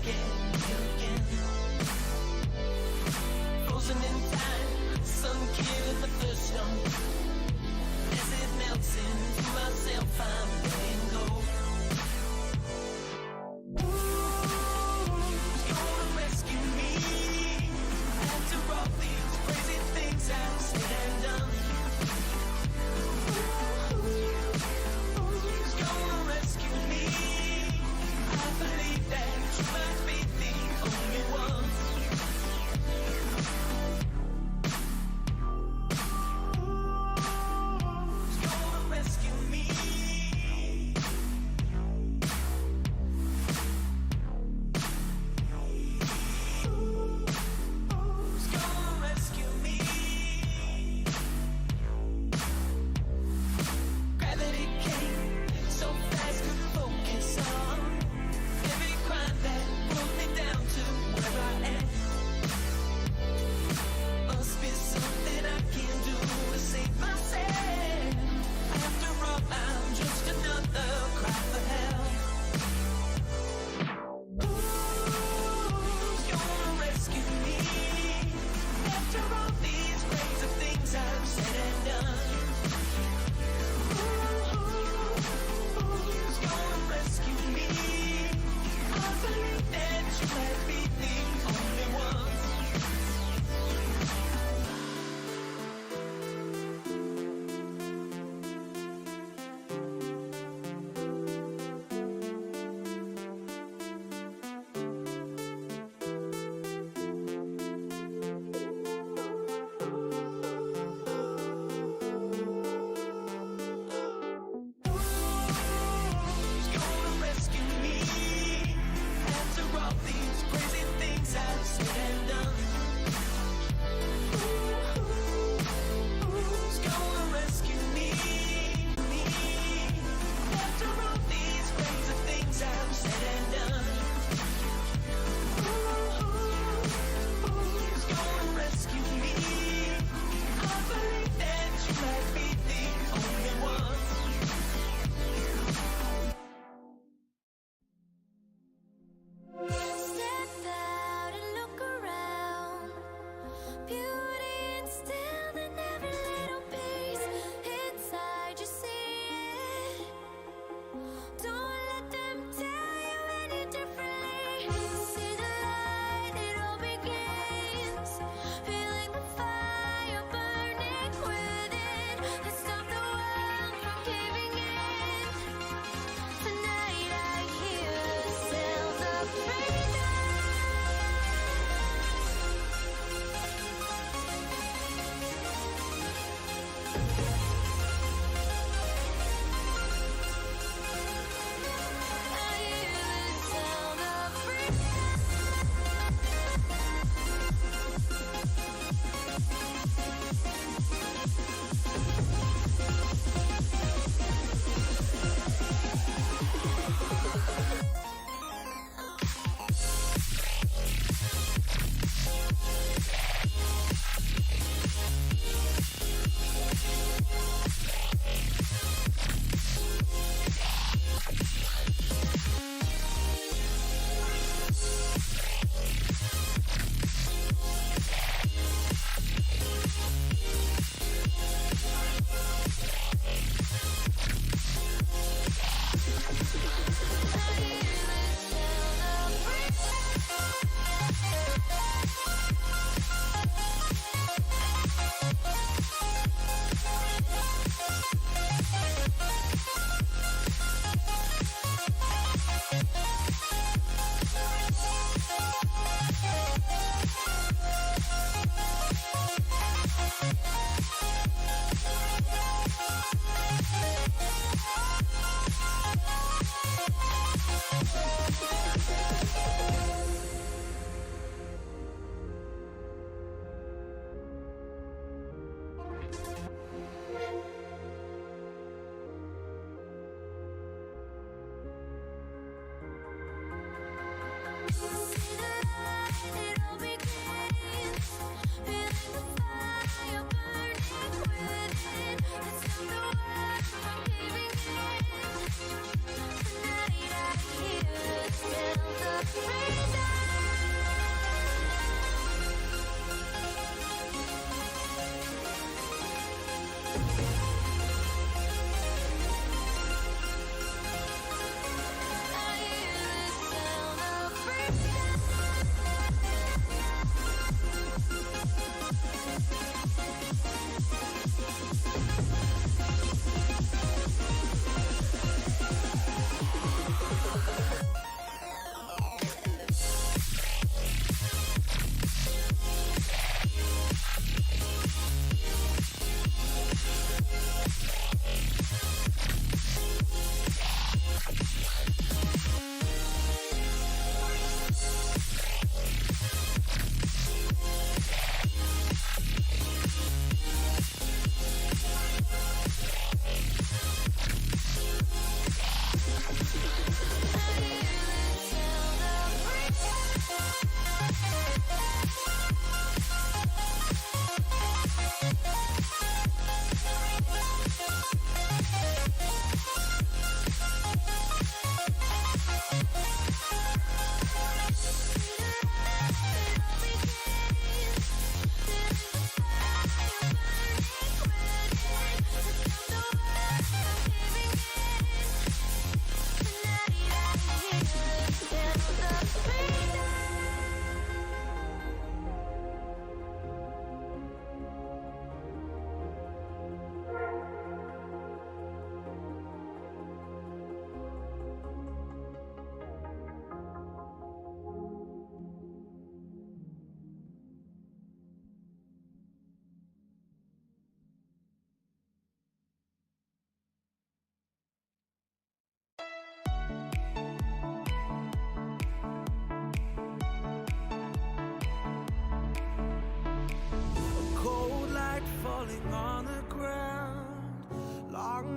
again, again. Frozen in time, sun kid in the first snow. As it melts into myself, I'm letting go. Who's gonna rescue me? After all these crazy things I've said and done. Who's gonna rescue me? I believe that you might be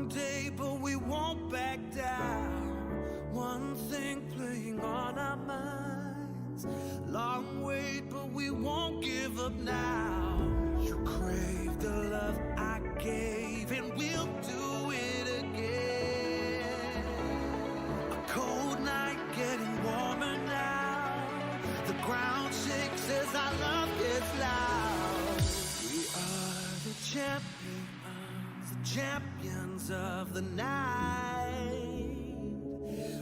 Long day, but we won't back down. One thing playing on our minds. Long wait, but we won't give up now. You crave the love I gave, and we'll do it again. A cold night getting warmer now. The ground shakes as our love gets loud. We are the champions of the night.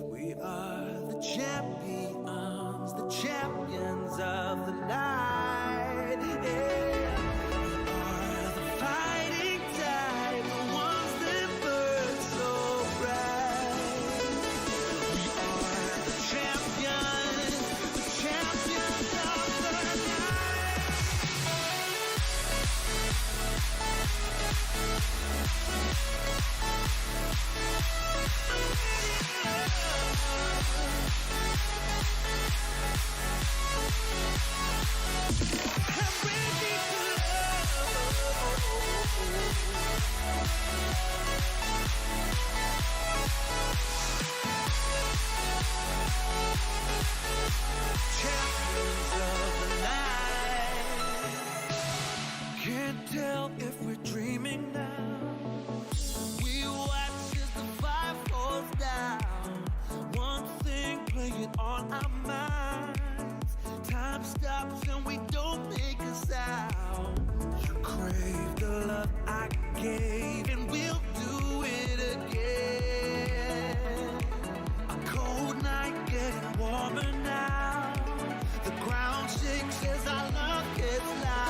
We are the champions of the night. Yeah. We are the fighting tide, the ones that burn so bright. We are the champions of the night. Can't tell if we're dreaming now. We watch as the fire falls down. One thing playing on our minds. Time stops and we don't make a sound. You crave the love I gave, and we'll do it again. A cold night getting warmer now. The ground shakes as our love gets loud.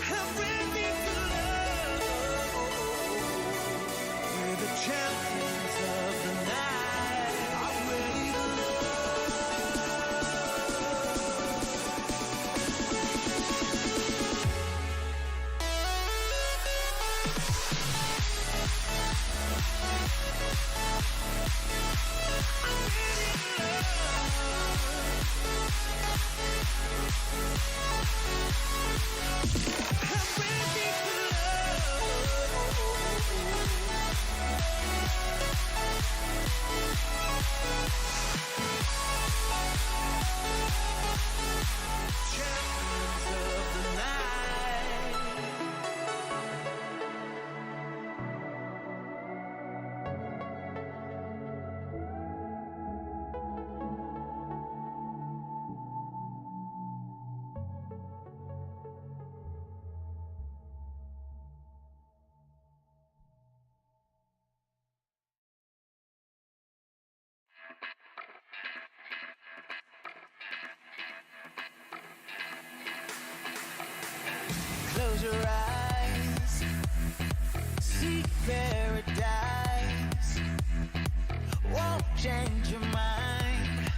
I'm ready to love. We're the champions of the night. I'm ready to close your eyes, seek paradise, won't change your mind.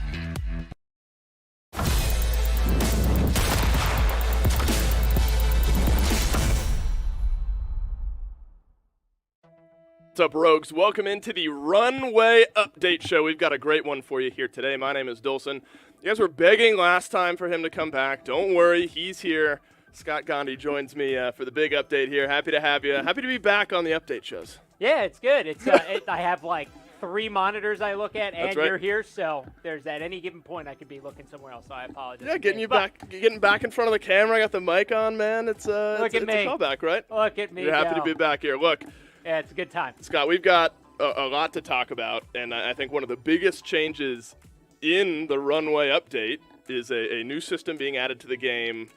What's up, Rogues? Welcome into the Runway Update Show. We've got a great one for you here today. My name is Dulcin. You guys were begging last time for him to come back. Don't worry, he's here. Scott Gandhi joins me for the big update here. Happy to have you. Happy to be back on the update shows. Yeah, it's good. It's I have like 3 monitors I look at, and right. You're here, so there's at any given point I could be looking somewhere else. So I apologize. Yeah, getting back in front of the camera. I got the mic on, man. It's Look at a me. callback, right? Look at me. You're happy go. to be back here. Look, Yeah, it's a good time. Scott, we've got a lot to talk about, and I think one of the biggest changes in the Runway update is a new system being added to the game.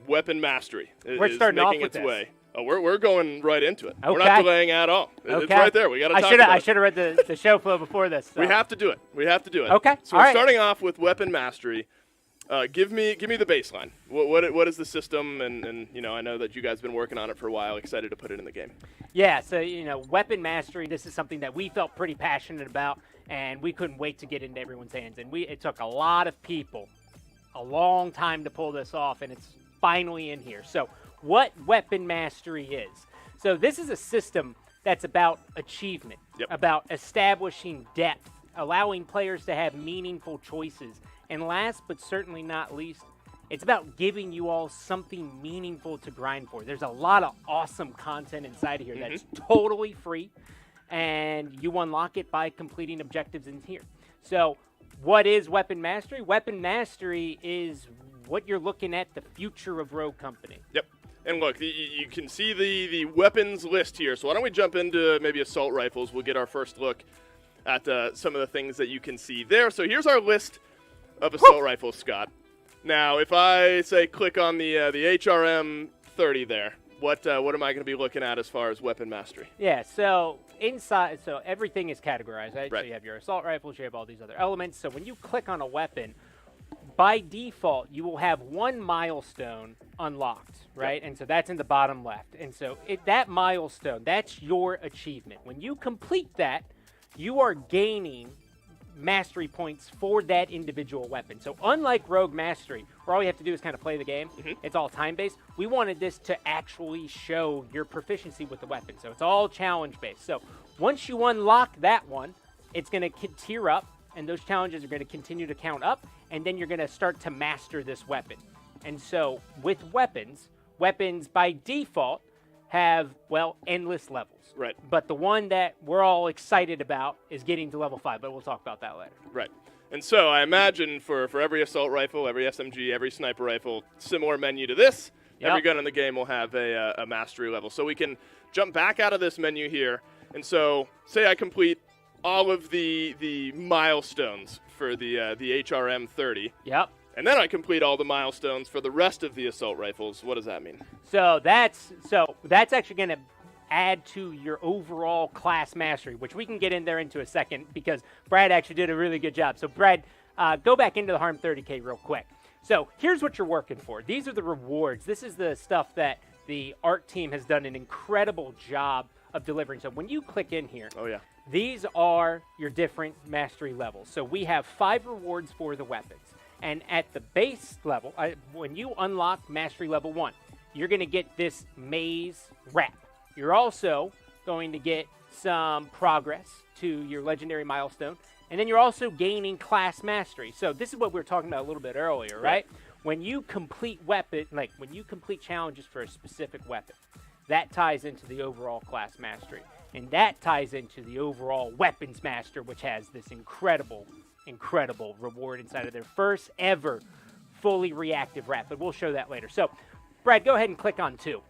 Weapon mastery We're is starting making off with its this. way. Oh, we're going right into it. We're Okay. not delaying at all. Okay. It's right there. We got to talk about it. I should have read the show flow before this. So. We have to do it. Okay. So All we're right. starting off with weapon mastery. Give me the baseline. What is the system? And you know, I know that you guys have been working on it for a while. Excited to put it in the game. Yeah, so, weapon mastery, this is something that we felt pretty passionate about, and we couldn't wait to get into everyone's hands. And it took a lot of people a long time to pull this off, and it's finally in here. So what weapon mastery is. So this is a system that's about achievement, Yep. about establishing depth, allowing players to have meaningful choices. And last but certainly not least, it's about giving you all something meaningful to grind for. There's a lot of awesome content inside of here that's totally free, and you unlock it by completing objectives in here. So what is Weapon Mastery? Weapon Mastery is what you're looking at the future of Rogue Company. Yep. And look, you can see the weapons list here. So why don't we jump into maybe assault rifles? We'll get our first look at some of the things that you can see there. So here's our list of assault rifles, Scott. Now, if I say click on the HRM 30 there, what am I going to be looking at as far as weapon mastery? Yeah, so inside, so everything is categorized, right? Right. So you have your assault rifles, you have all these other elements. So when you click on a weapon, by default, you will have one milestone unlocked, right? Yep. And so that's in the bottom left. And so that milestone, that's your achievement. When you complete that, you are gaining mastery points for that individual weapon. So unlike Rogue Mastery, where all you have to do is kind of play the game, it's all time-based, we wanted this to actually show your proficiency with the weapon. So it's all challenge-based. So once you unlock that one, it's going to tier up, and those challenges are going to continue to count up, and then you're going to start to master this weapon. And so with weapons by default have, well, endless levels. Right. But the one that we're all excited about is getting to level 5, but we'll talk about that later. Right. And so I imagine for every assault rifle, every SMG, every sniper rifle, similar menu to this, Yep. every gun in the game will have a mastery level. So we can jump back out of this menu here. And so say I complete all of the milestones for the HRM 30. Yep. And then I complete all the milestones for the rest of the assault rifles. What does that mean? So that's actually going to add to your overall class mastery, which we can get in there into a second because Brad actually did a really good job. So Brad, go back into the Harm 30K real quick. So here's what you're working for. These are the rewards. This is the stuff that the art team has done an incredible job of delivering. So when you click in here, Oh, yeah. these are your different mastery levels. So we have 5 rewards for the weapons. And at the base level, when you unlock mastery level 1, you're going to get this maze wrap. You're also going to get some progress to your legendary milestone. And then you're also gaining class mastery. So this is what we were talking about a little bit earlier, right? When you complete when you complete challenges for a specific weapon, that ties into the overall class mastery. And that ties into the overall weapons master, which has this incredible reward inside of their first ever fully reactive wrap. But we'll show that later. So, Brad, go ahead and click on 2.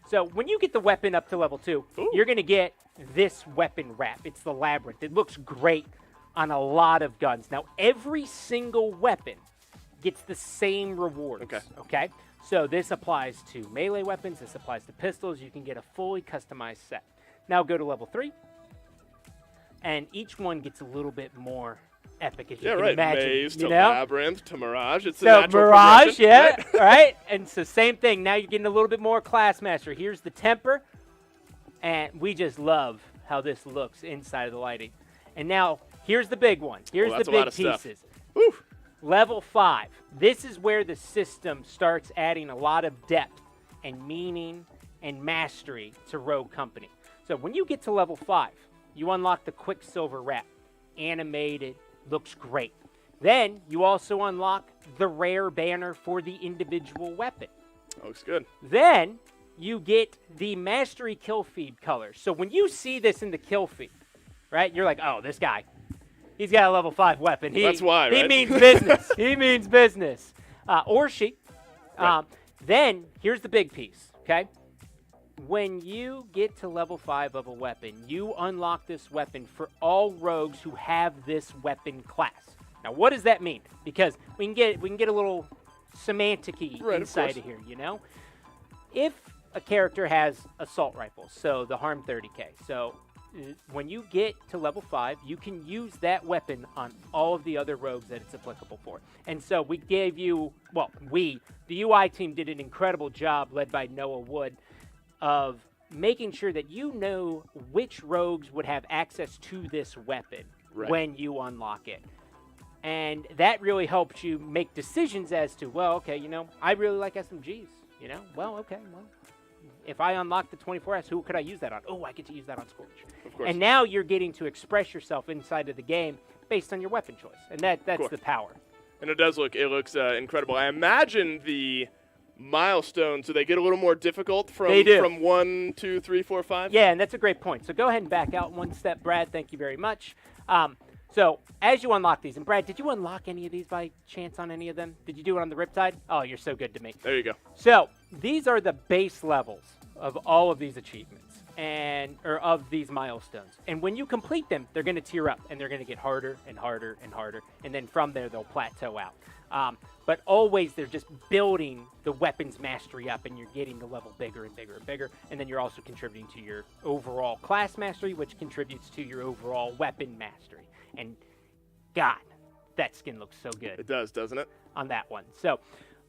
So when you get the weapon up to level 2, you're going to get this weapon wrap. It's the Labyrinth. It looks great on a lot of guns. Now, every single weapon gets the same rewards. Okay? So this applies to melee weapons. This applies to pistols. You can get a fully customized set. Now go to level 3. And each one gets a little bit more epic, as you can imagine. Maze to you know? Labyrinth to Mirage. It's a So natural Mirage, progression, yeah, right? right? And so same thing. Now you're getting a little bit more class master. Here's the temper, and we just love how this looks inside of the lighting. And now here's the big one. Here's that's the a lot big of stuff. pieces. Whew. Level 5. This is where the system starts adding a lot of depth and meaning and mastery to Rogue Company. So when you get to level 5, you unlock the Quicksilver wrap. Animated, looks great. Then you also unlock the rare banner for the individual weapon. Looks good. Then you get the mastery kill feed colors. So when you see this in the kill feed, right, you're like, oh, this guy, he's got a level 5 weapon. That's why, He right? means business. He means business. Or she. Right. Then here's the big piece, okay? When you get to level 5 of a weapon, you unlock this weapon for all rogues who have this weapon class. Now, what does that mean? Because we can get a little semantic-y inside of here, you know? If a character has assault rifles, so the Harm 30K, so when you get to level 5, you can use that weapon on all of the other rogues that it's applicable for. And so we gave you, the UI team did an incredible job led by Noah Wood of making sure that you know which rogues would have access to this weapon when you unlock it. And that really helps you make decisions as to, well, okay, you know, I really like SMGs, you know? Well, okay, well, if I unlock the 24S, who could I use that on? Oh, I get to use that on Scorch. Of course. And now you're getting to express yourself inside of the game based on your weapon choice, and that's the power. And it looks incredible. I imagine the milestones, do they get a little more difficult from 1, 2, 3, 4, 5? Yeah, and that's a great point. So go ahead and back out one step, Brad. Thank you very much. So as you unlock these, and Brad, did you unlock any of these by chance on any of them? Did you do it on the Riptide? Oh, you're so good to me. There you go. So these are the base levels of all of these achievements or of these milestones. And when you complete them, they're going to tier up, and they're going to get harder and harder and harder. And then from there, they'll plateau out. But always they're just building the weapons mastery up, and you're getting the level bigger and bigger and bigger. And then you're also contributing to your overall class mastery, which contributes to your overall weapon mastery. And God, that skin looks so good. It does, doesn't it? On that one. So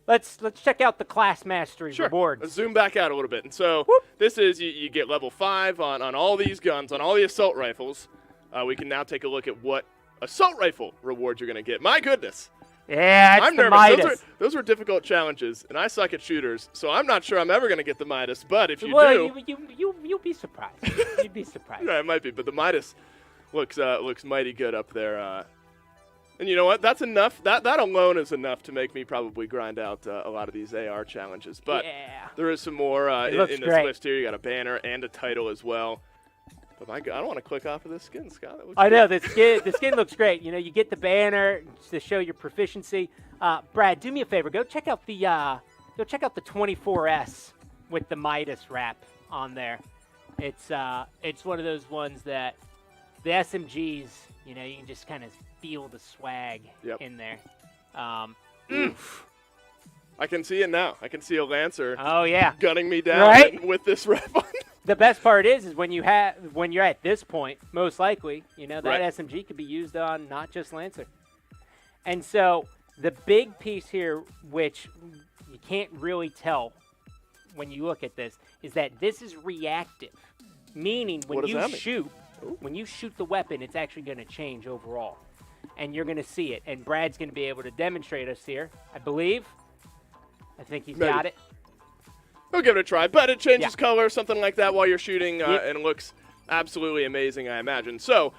let's check out the class mastery rewards. Let's zoom back out a little bit. And so this is you get level 5 on all these guns, on all the assault rifles. We can now take a look at what assault rifle rewards you're going to get. My goodness. Yeah, it's I'm the nervous. Midas. Those were difficult challenges, and I suck at shooters, so I'm not sure I'm ever going to get the Midas. But if you do, you'll be surprised. You'd be surprised. Yeah, it might be. But the Midas looks mighty good up there. And you know what? That's enough. That alone is enough to make me probably grind out a lot of these AR challenges. But there is some more in this list here. You got a banner and a title as well. But my God, I don't want to click off of this skin, Scott. I know the skin looks great. You know, you get the banner to show your proficiency. Brad, do me a favor. Go check out the 24S with the Midas wrap on there. It's one of those ones that the SMGs, you know, you can just kind of feel the swag in there. I can see it now. I can see a Lancer gunning me down with this wrap on. The best part is when you're at this point, most likely, you know, that SMG could be used on not just Lancer. And so the big piece here, which you can't really tell when you look at this, is that this is reactive. Meaning when you shoot the weapon, it's actually going to change overall. And you're going to see it. And Brad's going to be able to demonstrate us here, I believe. I think he's got it. We'll give it a try. But it changes color, something like that while you're shooting, and it looks absolutely amazing, I imagine. So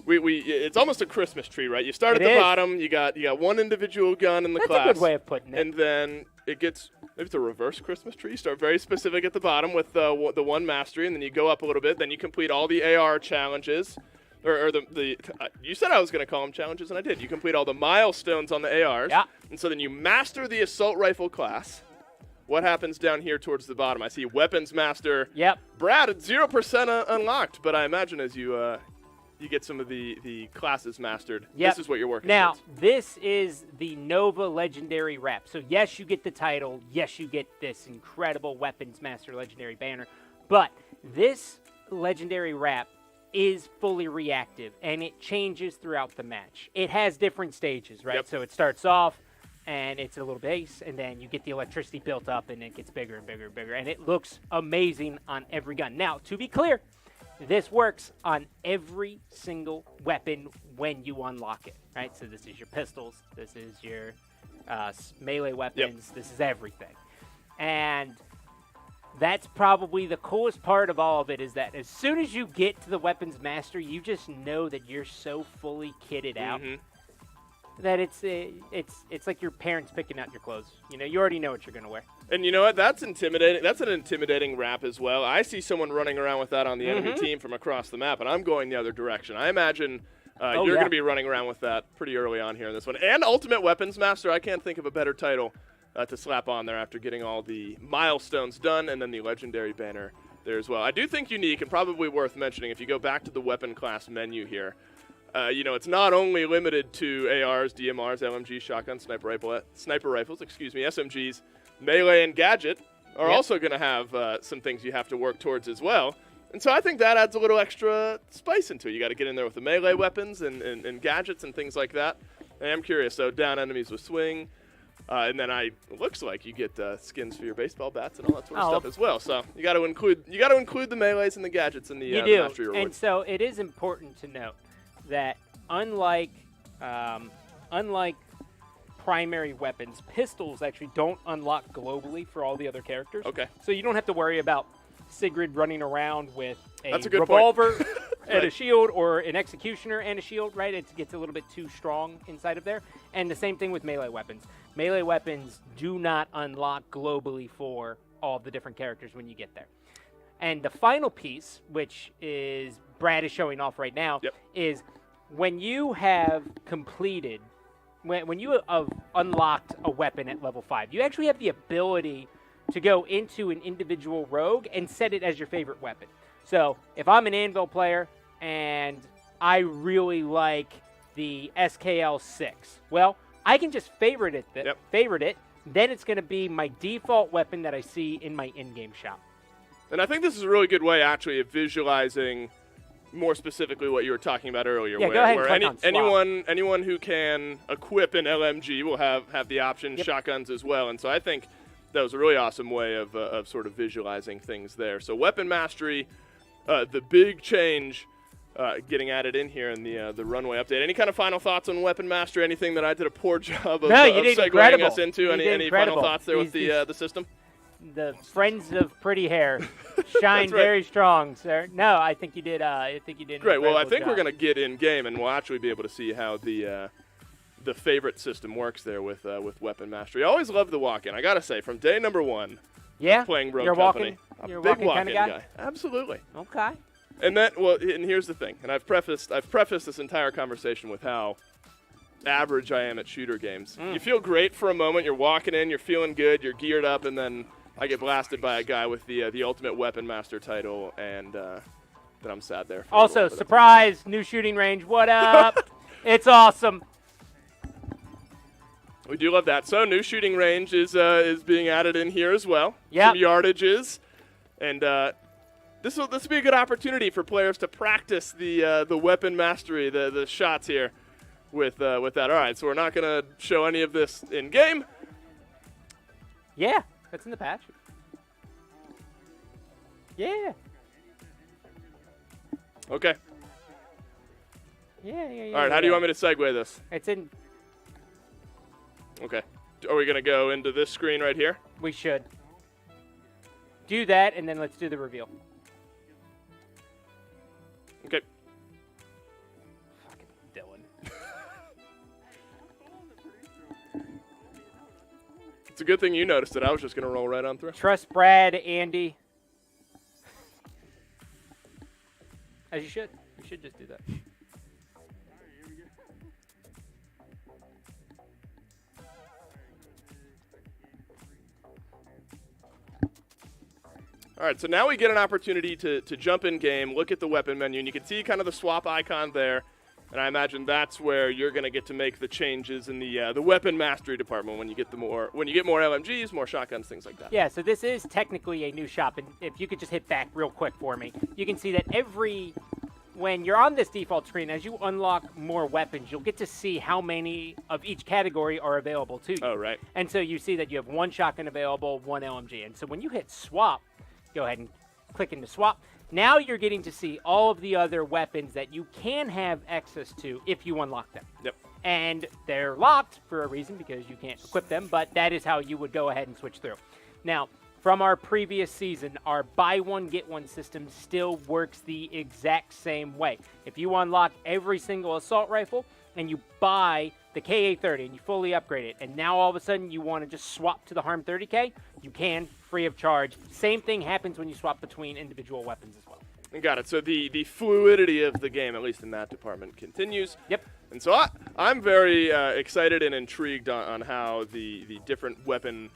it's almost a Christmas tree, right? You start at the bottom. You got one individual gun in the class. That's a good way of putting it. And then it gets maybe it's a reverse Christmas tree. You start very specific at the bottom with the one mastery, and then you go up a little bit. Then you complete all the AR challenges. Or you said I was going to call them challenges, and I did. You complete all the milestones on the ARs. Yeah. And so then you master the assault rifle class. What happens down here towards the bottom? I see weapons master. Yep. Brad at 0% unlocked, but I imagine as you get some of the classes mastered, this is what you're working now, towards. This is the Nova Legendary Wrap. So yes, you get the title. Yes, you get this incredible weapons master legendary banner. But this legendary wrap is fully reactive, and it changes throughout the match. It has different stages, right? Yep. So it starts off, and it's a little base, and then you get the electricity built up, and it gets bigger and bigger and bigger, and it looks amazing on every gun. Now, to be clear, this works on every single weapon when you unlock it, right? So this is your pistols, this is your melee weapons, this is everything. And that's probably the coolest part of all of it, is that as soon as you get to the weapons master, you just know that you're so fully kitted out that it's like your parents picking out your clothes. You know, you already know what you're going to wear. And you know what? That's intimidating. That's an intimidating wrap as well. I see someone running around with that on the enemy team from across the map, and I'm going the other direction. I imagine you're going to be running around with that pretty early on here in this one. And Ultimate Weapons Master, I can't think of a better title to slap on there after getting all the milestones done, and then the legendary banner there as well. I do think unique and probably worth mentioning, if you go back to the weapon class menu here, you know, it's not only limited to ARs, DMRs, LMGs, shotguns, sniper rifles, SMGs, melee and gadget are also going to have some things you have to work towards as well. And so I think that adds a little extra spice into it. You got to get in there with the melee weapons and gadgets and things like that. I am curious. So down enemies with swing. And then it looks like you get skins for your baseball bats and all that sort of stuff as well. So you got to include the melees and the gadgets in the mastery reward. And so it is important to note that unlike primary weapons. Pistols actually don't unlock globally for all the other characters. Okay. So you don't have to worry about Sigrid running around with a That's a good revolver point. and a Right. shield, or an executioner and a shield, right? It gets a little bit too strong inside of there. And the same thing with melee weapons. Melee weapons do not unlock globally for all the different characters when you get there. And the final piece, which is Brad is showing off right now, Yep. is when you have completed, when you have unlocked a weapon at level 5, you actually have the ability to go into an individual rogue and set it as your favorite weapon. So if I'm an Anvil player and I really like the SKL-6, well, I can just favorite it. Then it's going to be my default weapon that I see in my in-game shop. And I think this is a really good way, actually, of visualizing more specifically what you were talking about earlier. Yeah, where, go ahead and where click on swap. anyone who can equip an LMG will have the option, Yep. shotguns as well. And so I think that was a really awesome way of sort of visualizing things there. So weapon mastery, the big change getting added in here in the Runway update. Any kind of final thoughts on weapon mastery? Anything that I did a poor job of, No, you did segueing incredible. us into? You Any did final incredible. thoughts there with These- the system? The friends of pretty hair shine That's right. very strong, sir. No, I think you did. I think you did. Great. Well, I incredible think we're job. going to get in game, and we'll actually be able to see how the favorite system works there with weapon mastery. I always love the walk-in. I gotta say, from day number one, playing Rogue you're Company, walking. You're a big walking kind walk-in of guy. Absolutely. Okay. And here's the thing, and I've prefaced this entire conversation with how average I am at shooter games. You feel great for a moment. You're walking in, you're feeling good, you're geared up, and then I get blasted by a guy with the ultimate weapon master title, and then I'm sad there. For a Also, little bit of surprise, new shooting range. What up? It's awesome. We do love that. So new shooting range is being added in here as well. Yep. Some yardages, and this will be a good opportunity for players to practice the weapon mastery, the shots here with that. All right, so we're not gonna show any of this in game. Yeah, that's in the patch. Yeah. Okay. Yeah. All right. How do you want me to segue this? It's in. Okay. Are we gonna go into this screen right here? We should do that, and then let's do the reveal. Okay. Fucking Dylan. It's a good thing you noticed it. I was just gonna roll right on through. Trust Brad, Andy. As you should. You should just do that. All right, so now we get an opportunity to jump in game, look at the weapon menu, and you can see kind of the swap icon there. And I imagine that's where you're going to get to make the changes in the weapon mastery department when you get more LMGs, more shotguns, things like that. Yeah, so this is technically a new shop, and if you could just hit back real quick for me, you can see that when you're on this default screen, as you unlock more weapons, you'll get to see how many of each category are available to you. Oh, right. And so you see that you have one shotgun available, one LMG. And so when you hit swap, go ahead and click into swap. Now you're getting to see all of the other weapons that you can have access to if you unlock them. Yep. And they're locked for a reason because you can't equip them, but that is how you would go ahead and switch through. Now, from our previous season, our buy one, get one system still works the exact same way. If you unlock every single assault rifle and you buy the KA-30 and you fully upgrade it, and now all of a sudden you want to just swap to the Harm 30K, you can, free of charge. Same thing happens when you swap between individual weapons as well. Got it. So the fluidity of the game, at least in that department, continues. Yep. And so I'm very excited and intrigued on how the different weapon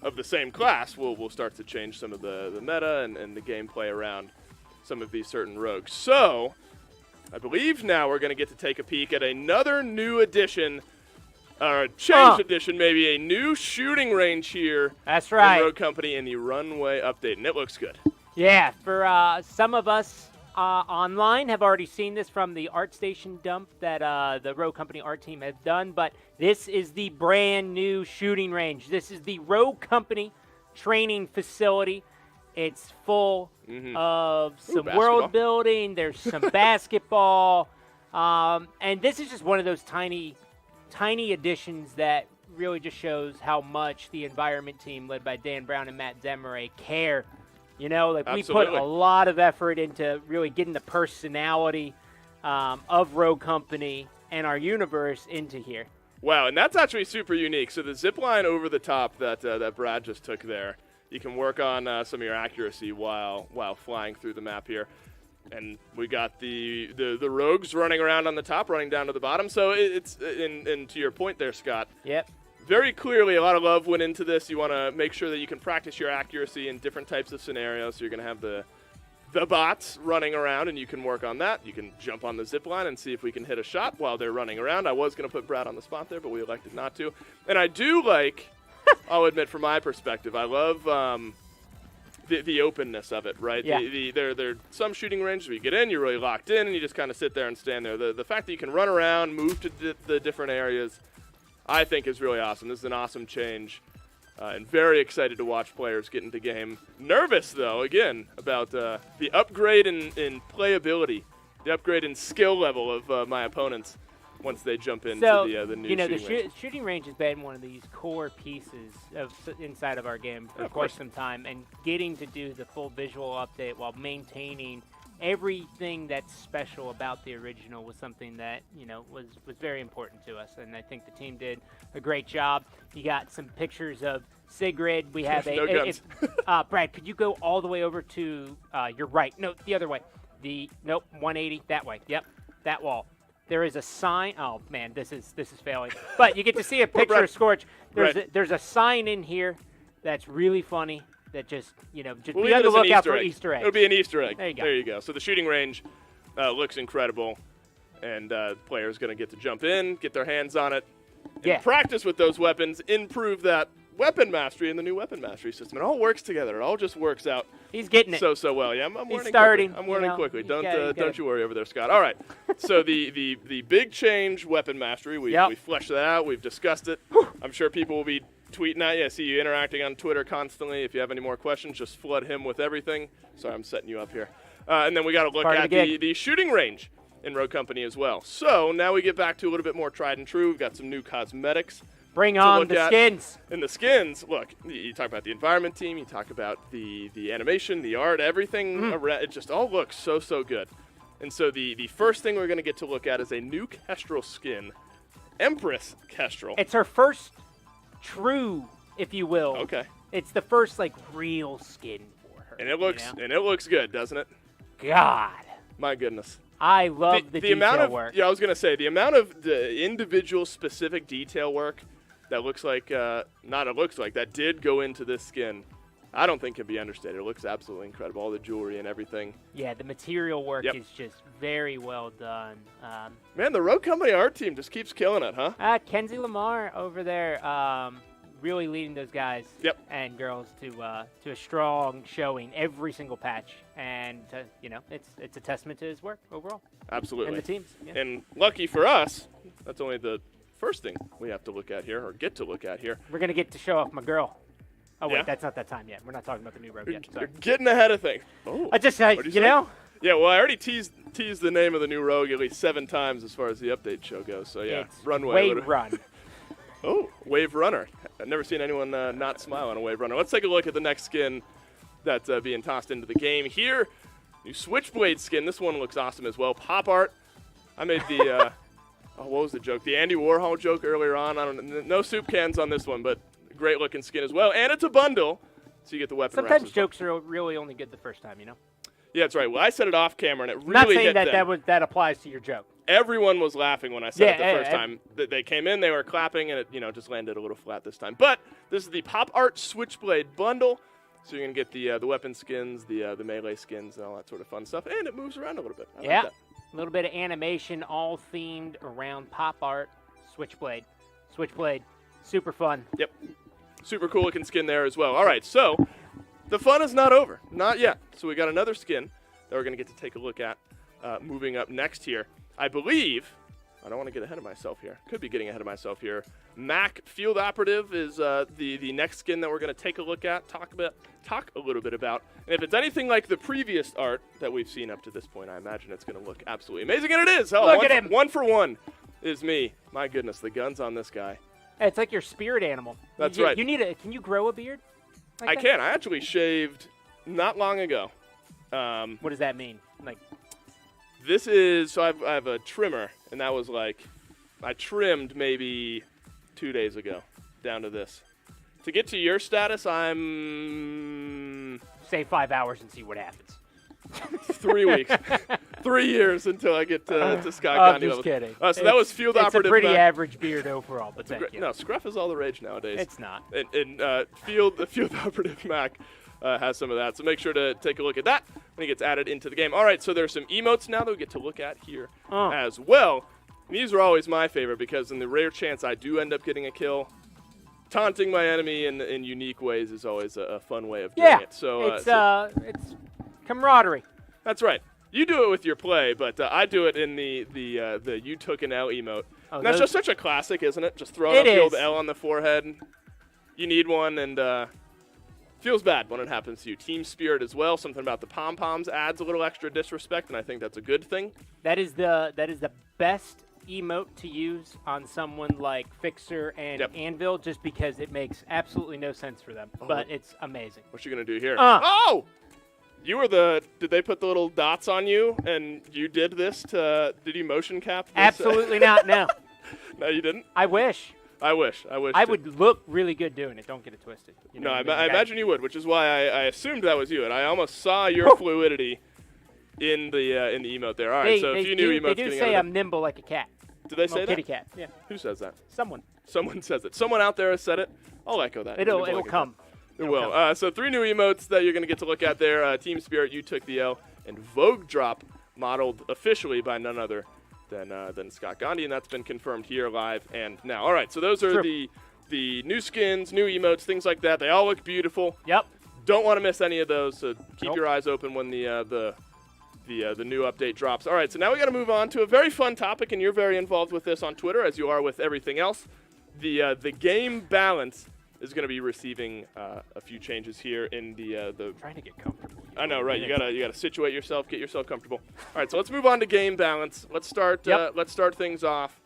of the same class will start to change some of the meta and the gameplay around some of these certain rogues. So I believe now we're going to get to take a peek at another new addition, or changed edition, maybe a new shooting range here. That's right. In Rogue Company in the Runway update, and it looks good. Yeah, for some of us online have already seen this from the ArtStation dump that the Rogue Company art team has done, but this is the brand new shooting range. This is the Rogue Company training facility. It's full of some world building. There's some basketball. And this is just one of those tiny tiny additions that really just shows how much the environment team, led by Dan Brown and Matt Zemere, care. You know, like we put Absolutely. a lot of effort into really getting the personality of Rogue Company and our universe into here. Wow, and that's actually super unique. So the zip line over the top that Brad just took there, you can work on some of your accuracy while flying through the map here. And we got the rogues running around on the top, running down to the bottom. So it's and to your point there, Scott. Yep. Very clearly, a lot of love went into this. You want to make sure that you can practice your accuracy in different types of scenarios. So you're going to have the bots running around, and you can work on that. You can jump on the zip line and see if we can hit a shot while they're running around. I was going to put Brad on the spot there, but we elected not to. And I do like, I'll admit from my perspective, I love the openness of it, right? Yeah. There are some shooting ranges where you get in, you're really locked in, and you just kind of sit there and stand there. The fact that you can run around, move to the different areas, I think is really awesome. This is an awesome change, and very excited to watch players get into game. Nervous, though, again, about the upgrade in playability, the upgrade in skill level of my opponents once they jump into the new shooting range. Shooting range has been one of these core pieces inside of our game for quite some time, and getting to do the full visual update while maintaining everything that's special about the original was something that was very important to us, and I think the team did a great job. You got some pictures of Sigrid. We have No guns. Brad, could you go all the way over to your right? No, the other way. 180 that way. Yep, that wall. There is a sign. Oh man, this is failing. But you get to see a picture of Scorch. There's a sign in here that's really funny. That just be on the lookout for Easter eggs. It'll be an Easter egg. There you go. So the shooting range looks incredible, and the player's going to get to jump in, get their hands on it, and practice with those weapons, improve that weapon mastery in the new weapon mastery system. It all works together. It all just works out. He's getting it so well. Yeah, I'm He's learning starting. quickly. I'm learning quickly. Don't Don't you worry over there, Scott. All right. So the big change, weapon mastery. We fleshed that out. We've discussed it. I'm sure people will be tweeting at you. I see you interacting on Twitter constantly. If you have any more questions, just flood him with everything. Sorry, I'm setting you up here. And then we got to look at the shooting range in Rogue Company as well. So now we get back to a little bit more tried and true. We've got some new cosmetics. Bring on the skins. And the skins, look, you talk about the environment team, you talk about the animation, the art, everything around, it just all looks so good. And so the first thing we're going to get to look at is a new Kestrel skin, Empress Kestrel. It's her first true, if you will. Okay. It's the first real skin for her. And it looks good, doesn't it? God. My goodness. I love the detail amount of work. Yeah, I was going to say the amount of the individual specific detail work that that did go into this skin, I don't think can be understated. It looks absolutely incredible. All the jewelry and everything. Yeah, the material work is just very well done. Man, the Rogue Company art team just keeps killing it, huh? Kenzie Lamar over there, really leading those guys and girls to a strong showing every single patch, and it's a testament to his work overall. Absolutely. And the teams. Yeah. And lucky for us, that's only the first thing we have to look at here, or get to look at here. We're gonna get to show off my girl. Oh wait, that's not that time yet. We're not talking about the new Rogue yet. You're getting ahead of things. Oh, I just you know. Yeah, well, I already teased the name of the new Rogue at least 7 times as far as the update show goes. So yeah, it's Runway. Wave Run. Oh, Wave Runner. I've never seen anyone not smile on a Wave Runner. Let's take a look at the next skin that's being tossed into the game here. New Switchblade skin. This one looks awesome as well. Pop art. I made the what was the joke? The Andy Warhol joke earlier on. I don't know. No soup cans on this one, but great looking skin as well. And it's a bundle, so you get the weapon. Sometimes jokes are really only good the first time, you know. Yeah, that's right. Well, I said it off camera, and it really not saying hit that them. that applies to your joke. Everyone was laughing when I said it the first time. They came in, they were clapping, and it just landed a little flat this time. But this is the Pop Art Switchblade bundle, so you're gonna get the weapon skins, the melee skins, and all that sort of fun stuff, and it moves around a little bit. I like that. A little bit of animation, all themed around Pop Art Switchblade. Switchblade, super fun. Yep, super cool looking skin there as well. All right, so the fun is not over, not yet. So we got another skin that we're gonna get to take a look at moving up next here. I believe, I don't want to get ahead of myself here. Could be getting ahead of myself here. Mac Field Operative is the next skin that we're going to take a look at, talk a little bit about. And if it's anything like the previous art that we've seen up to this point, I imagine it's going to look absolutely amazing, and it is. Oh, look at him. 1 for 1 is me. My goodness, the gun's on this guy. It's like your spirit animal. That's right. You need can you grow a beard? Like I that? can. I actually shaved not long ago. What does that mean? Like, This is, so I have a trimmer, and that was like, I trimmed maybe 2 days ago down to this. To get to your status, I'm say 5 hours and see what happens. 3 weeks. 3 years until I get to Scott I'm Gandhi just level. kidding. So that was field operative. It's a pretty Mac. average beard overall, but thank you. No, scruff is all the rage nowadays. It's not. And the field operative Mac has some of that. So make sure to take a look at that when it gets added into the game. All right, so there's some emotes now that we get to look at here as well. And these are always my favorite because in the rare chance I do end up getting a kill, taunting my enemy in unique ways is always a fun way of doing it. So it's camaraderie. That's right. You do it with your play, but I do it in the you took an L emote. Oh, and that's just such a classic, isn't it? Just throwing up the old L on the forehead. You need one, and feels bad when it happens to you. Team spirit as well. Something about the pom-poms adds a little extra disrespect, and I think that's a good thing. That is the best emote to use on someone like Fixer and Anvil, just because it makes absolutely no sense for them. But it's amazing. What you gonna do here? Oh! You were did they put the little dots on you and you did this did you motion cap this? Absolutely not, no. No, you didn't? I wish. I wish. I would look really good doing it. Don't get it twisted. You know, no, I imagine you would, which is why I assumed that was you, and I almost saw your fluidity in the emote there. All right, so if you knew emotes they do say I'm nimble like a cat. Did they say that? Kitty cat, yeah. Who says that? Someone. Someone says it. Someone out there has said it. I'll echo that. It'll come. It will. So 3 new emotes that you're going to get to look at there. Team Spirit, You Took the L, and Vogue Drop, modeled officially by none other than Scott Gandhi, and that's been confirmed here live and now. All right, so those are the new skins, new emotes, things like that. They all look beautiful. Yep. Don't want to miss any of those, so keep your eyes open when the new update drops. All right, so now we got to move on to a very fun topic, and you're very involved with this on Twitter, as you are with everything else. The game balance is going to be receiving a few changes here in the. Trying to get comfortable. I know, right? You gotta situate yourself, get yourself comfortable. All right, so let's move on to game balance. Let's start. Let's start things off.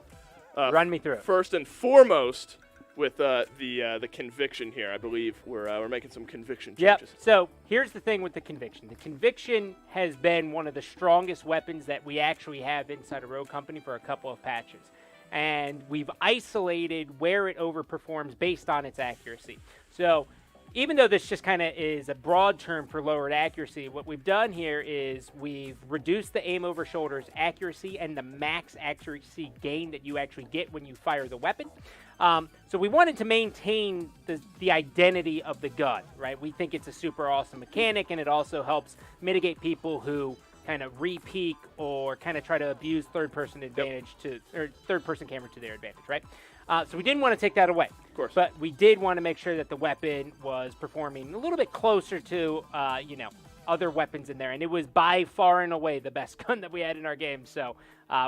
Run me through it. First and foremost, with the conviction here, I believe we're making some conviction changes. Yep. So here's the thing with the conviction. The conviction has been one of the strongest weapons that we actually have inside a Rogue Company for a couple of patches. And we've isolated where it overperforms based on its accuracy. So even though this just kind of is a broad term for lowered accuracy, what we've done here is we've reduced the aim over shoulders accuracy and the max accuracy gain that you actually get when you fire the weapon. So we wanted to maintain the identity of the gun, right? We think it's a super awesome mechanic, and it also helps mitigate people who kind of re-peek or kind of try to abuse third-person advantage or third-person camera to their advantage, right? So we didn't want to take that away. Of course. But we did want to make sure that the weapon was performing a little bit closer to, other weapons in there. And it was by far and away the best gun that we had in our game. So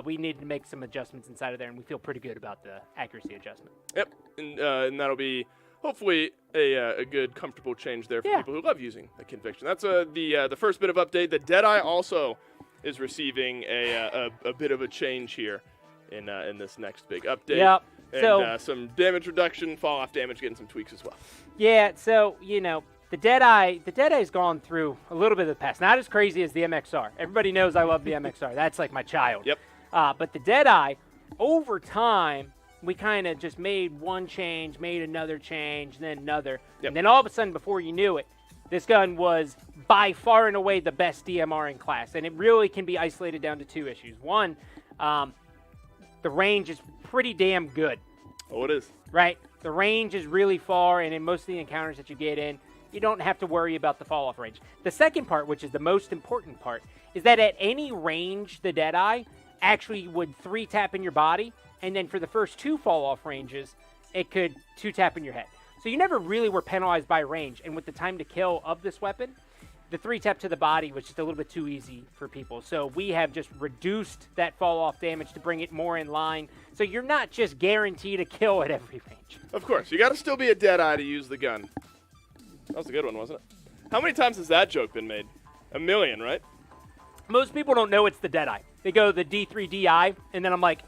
we needed to make some adjustments inside of there, and we feel pretty good about the accuracy adjustment. Yep, and that'll be hopefully a good, comfortable change there for people who love using the conviction. That's the first bit of update. The Deadeye also is receiving a bit of a change here in this next big update. Yep. And So some damage reduction, fall-off damage, getting some tweaks as well. Yeah, so, the Deadeye's gone through a little bit of the past. Not as crazy as the MXR. Everybody knows I love the MXR. That's like my child. Yep. But the Deadeye, over time, we kind of just made one change, made another change, then another. Yep. And then all of a sudden, before you knew it, this gun was by far and away the best DMR in class. And it really can be isolated down to 2 issues. One, the range is pretty damn good. Oh, it is. Right? The range is really far, and in most of the encounters that you get in, you don't have to worry about the fall-off range. The second part, which is the most important part, is that at any range, the Deadeye actually would 3-tap in your body, and then for the first 2 fall-off ranges, it could 2-tap in your head. So you never really were penalized by range, and with the time to kill of this weapon, the 3-tap to the body was just a little bit too easy for people. So we have just reduced that fall-off damage to bring it more in line, so you're not just guaranteed a kill at every range. Of course. You got to still be a Deadeye to use the gun. That was a good one, wasn't it? How many times has that joke been made? 1 million, right? Most people don't know it's the Deadeye. They go the D3DI, and then I'm like,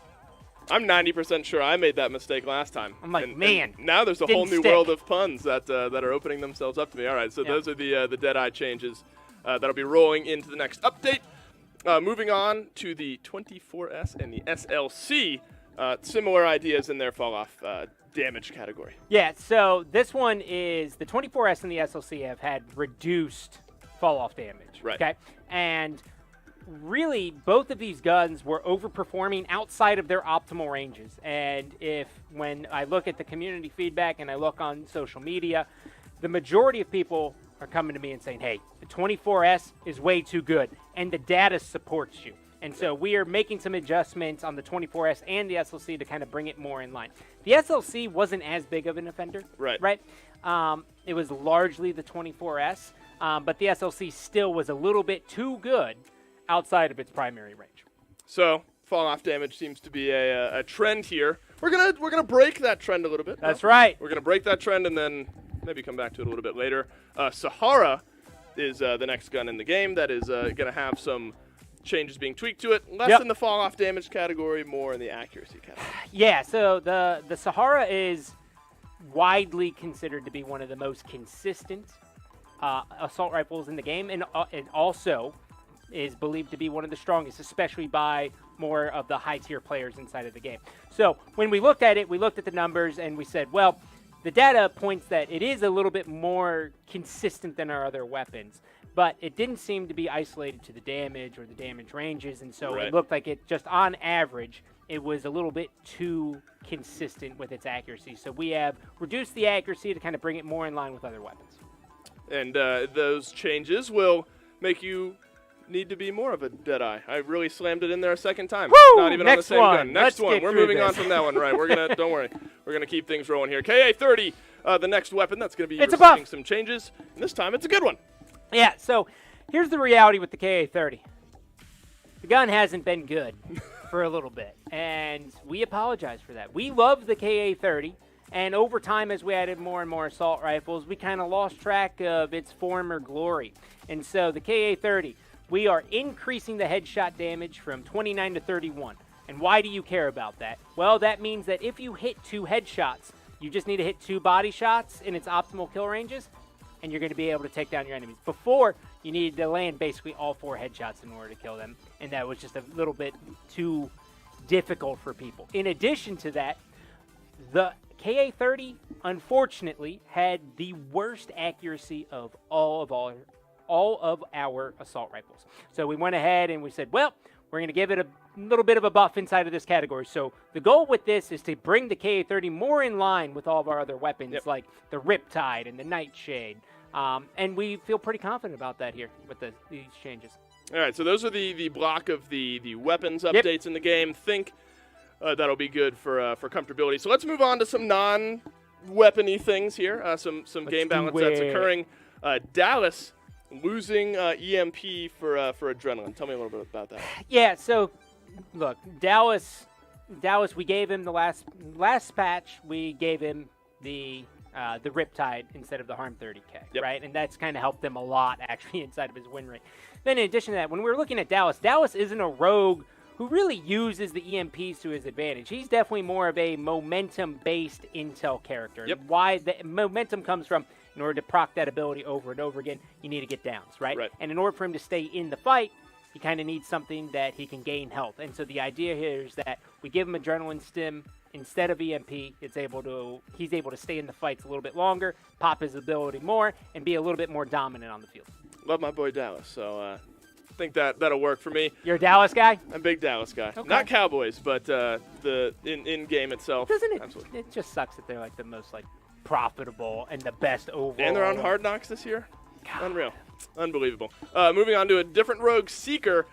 I'm 90% sure I made that mistake last time. I'm like, and man, now there's a whole new didn't stick. world of puns that are opening themselves up to me. All right, so those are the Deadeye changes that'll be rolling into the next update. Moving on to the 24S and the SLC, similar ideas in their fall-off damage category. Yeah, so this one is the 24S and the SLC have had reduced fall-off damage. Right. Okay, and really, both of these guns were overperforming outside of their optimal ranges. And when I look at the community feedback and I look on social media, the majority of people are coming to me and saying, hey, the 24S is way too good, and the data supports you. And so we are making some adjustments on the 24S and the SLC to kind of bring it more in line. The SLC wasn't as big of an offender. Right. It was largely the 24S, but the SLC still was a little bit too good outside of its primary range. So fall-off damage seems to be a trend here. We're gonna break that trend a little bit. That's right. We're gonna break that trend and then maybe come back to it a little bit later. Sahara is the next gun in the game that is gonna have some changes being tweaked to it. Less in the fall-off damage category, more in the accuracy category. Yeah. So the Sahara is widely considered to be one of the most consistent assault rifles in the game, and it also is believed to be one of the strongest, especially by more of the high-tier players inside of the game. So when we looked at it, we looked at the numbers, and we said, well, the data points that it is a little bit more consistent than our other weapons, but it didn't seem to be isolated to the damage or the damage ranges, and so it looked like it just on average, it was a little bit too consistent with its accuracy. So we have reduced the accuracy to kind of bring it more in line with other weapons. And those changes will make you need to be more of a Deadeye. I really slammed it in there a second time. Woo! Not even on the same gun. Next one. We're moving on this. from that one. Right. We're gonna don't worry. We're gonna keep things rolling here. KA-30, the next weapon that's gonna be It's a receiving buff. some changes. And this time it's a good one. Yeah. So here's the reality with the KA-30. The gun hasn't been good for a little bit, and we apologize for that. We love the KA-30. And over time, as we added more and more assault rifles, we kind of lost track of its former glory. And so the KA-30, we are increasing the headshot damage from 29 to 31. And why do you care about that? Well, that means that if you hit 2 headshots, you just need to hit 2 body shots in its optimal kill ranges, and you're going to be able to take down your enemies. Before, you needed to land basically all 4 headshots in order to kill them, and that was just a little bit too difficult for people. In addition to that, the KA-30, unfortunately, had the worst accuracy of all of our assault rifles. So we went ahead and we said, well, we're going to give it a little bit of a buff inside of this category. So the goal with this is to bring the KA-30 more in line with all of our other weapons, like the Riptide and the Nightshade. And we feel pretty confident about that here with these changes. All right, so those are the block of the weapons updates in the game. Think that'll be good for comfortability. So let's move on to some non-weapony things here. Some game balance that's occurring. Dallas losing EMP for adrenaline. Tell me a little bit about that. Yeah, so look, Dallas, we gave him the last patch. We gave him the Riptide instead of the Harm 30K, right? And that's kind of helped them a lot actually inside of his win rate. Then in addition to that, when we were looking at Dallas isn't a rogue who really uses the EMPs to his advantage. He's definitely more of a momentum-based intel character. Why the momentum comes from, in order to proc that ability over and over again, you need to get downs, right? And in order for him to stay in the fight, he kind of needs something that he can gain health. And so the idea here is that we give him adrenaline stim instead of EMP. He's able to stay in the fights a little bit longer, pop his ability more, and be a little bit more dominant on the field. Love my boy Dallas, so I think that'll work for me. You're a Dallas guy? I'm a big Dallas guy. Okay. Not Cowboys, but the in-game itself. Doesn't it? Absolutely. It just sucks that they're like the most profitable and the best overall. And they're on Hard Knocks this year. God. Unreal. Unbelievable. Moving on to a different rogue, Seeker.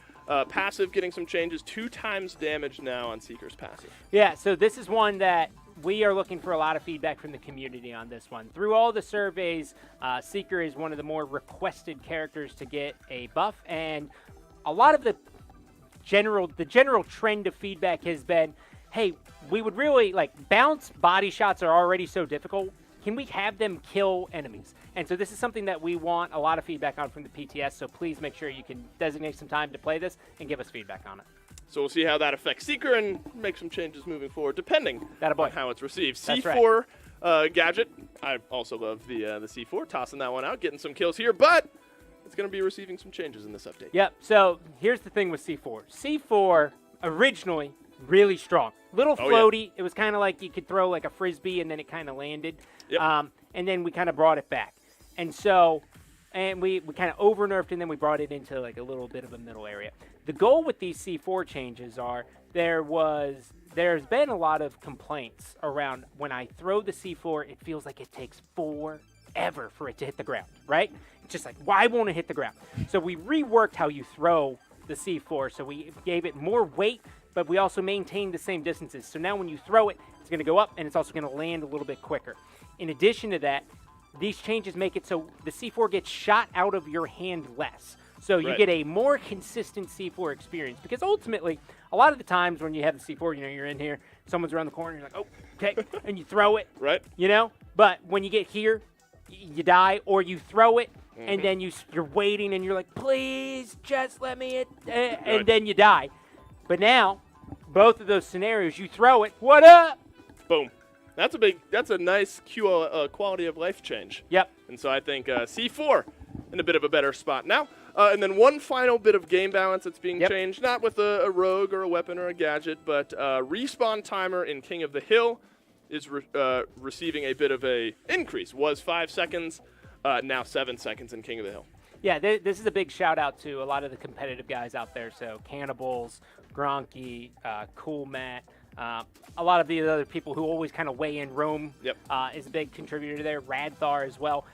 Passive getting some changes. 2 times damage now on Seeker's passive. Yeah, so this is one that we are looking for a lot of feedback from the community on this one. Through all the surveys, Seeker is one of the more requested characters to get a buff, and a lot of the general trend of feedback has been, hey, we would really, bounce body shots are already so difficult. Can we have them kill enemies? And so this is something that we want a lot of feedback on from the PTS, so please make sure you can designate some time to play this and give us feedback on it. So we'll see how that affects Seeker and make some changes moving forward, depending on how it's received. That's C4 gadget. I also love the C4, tossing that one out, getting some kills here, but it's going to be receiving some changes in this update. Yep. So here's the thing with C4. C4 originally really strong, little floaty. Yeah. It was kind of like you could throw like a frisbee and then it kind of landed. Yep. And then we kind of brought it back, and so. And we kind of over-nerfed, and then we brought it into like a little bit of a middle area. The goal with these C4 changes are there's been a lot of complaints around when I throw the C4, it feels like it takes forever for it to hit the ground, right? It's just like, why won't it hit the ground? So we reworked how you throw the C4, so we gave it more weight, but we also maintained the same distances. So now when you throw it, it's going to go up, and it's also going to land a little bit quicker. In addition to that, these changes make it so the C4 gets shot out of your hand less. So you get a more consistent C4 experience. Because ultimately, a lot of the times when you have the C4, you're in here, someone's around the corner, you're like, oh, okay, and you throw it, right? But when you get here, you die, or you throw it, and then you're waiting, and you're like, please, just let me hit, and then you die. But now, both of those scenarios, you throw it, what up? Boom. That's a nice quality of life change. Yep. And so I think C4 in a bit of a better spot now. And then one final bit of game balance that's being changed, not with a rogue or a weapon or a gadget, but respawn timer in King of the Hill is receiving a bit of a increase. Was 5 seconds, now 7 seconds in King of the Hill. Yeah, this is a big shout out to a lot of the competitive guys out there. So Cannibals, Gronky, Cool Matt. A lot of the other people who always kind of weigh in. Rome is a big contributor there. Radthar as well.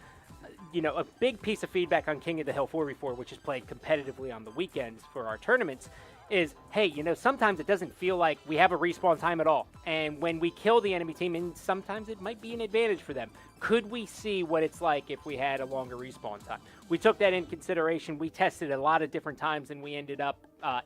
A big piece of feedback on King of the Hill 4v4, which is played competitively on the weekends for our tournaments, is, hey, sometimes it doesn't feel like we have a respawn time at all. And when we kill the enemy team, and sometimes it might be an advantage for them, could we see what it's like if we had a longer respawn time? We took that in consideration. We tested a lot of different times, and we ended up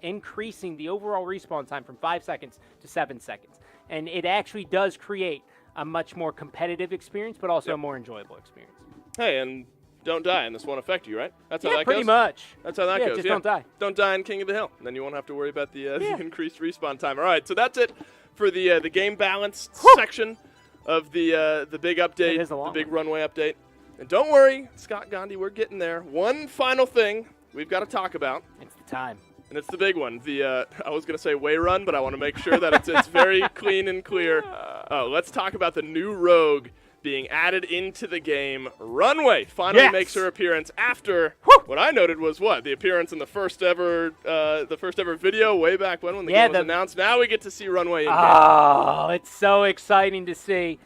increasing the overall respawn time from 5 seconds to 7 seconds. And it actually does create a much more competitive experience, but also a more enjoyable experience. Hey, and don't die, and this won't affect you, right? That's how that pretty goes? much. That's how that goes. Just don't die. Don't die in King of the Hill. And then you won't have to worry about the increased respawn time. All right, so that's it for the game balance section of the big update, the big Runway update. And don't worry, Scott Gandhi, we're getting there. One final thing we've got to talk about. It's the time. And it's the big one. I was going to say way run, but I want to make sure that it's very clean and clear. Let's talk about the new rogue being added into the game. Runway finally makes her appearance after what I noted was the appearance in the first ever video way back when the game was announced. Now we get to see Runway in game. Oh, it's so exciting to see.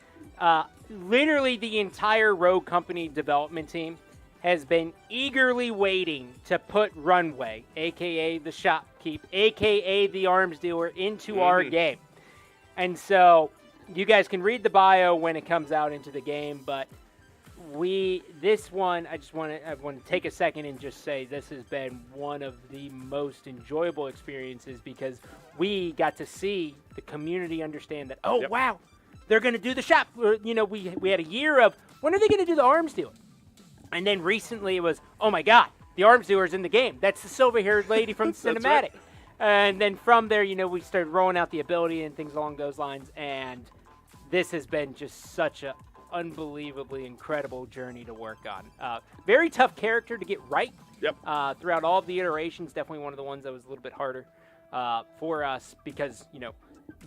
Literally the entire Rogue Company development team has been eagerly waiting to put Runway, a.k.a. the shopkeep, a.k.a. the arms dealer, into our game. And so you guys can read the bio when it comes out into the game, but I want to take a second and just say this has been one of the most enjoyable experiences because we got to see the community understand that, wow, they're going to do the shop. We had a year of, when are they going to do the arms dealer? And then recently it was, oh my God, the arms dealer's in the game. That's the silver-haired lady from the cinematic. Right. And then from there, we started rolling out the ability and things along those lines. And this has been just such a unbelievably incredible journey to work on. Very tough character to get right. Yep. Throughout all of the iterations, definitely one of the ones that was a little bit harder for us because,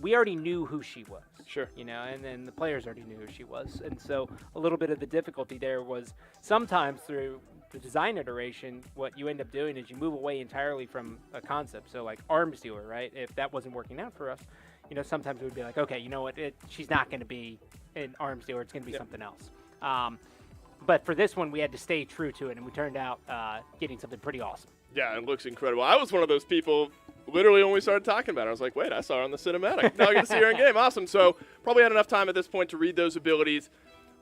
we already knew who she was. Sure. And then the players already knew who she was. And so a little bit of the difficulty there was sometimes through the design iteration, what you end up doing is you move away entirely from a concept. So like arms dealer, right? If that wasn't working out for us, sometimes we'd be like, okay, you know what? She's not going to be an arms dealer. It's going to be something else. But for this one, we had to stay true to it, and we turned out getting something pretty awesome. Yeah, it looks incredible. I was one of those people, literally when we started talking about it, I was like, wait, I saw her on the cinematic. Now I get to see her in game. Awesome. So probably had enough time at this point to read those abilities.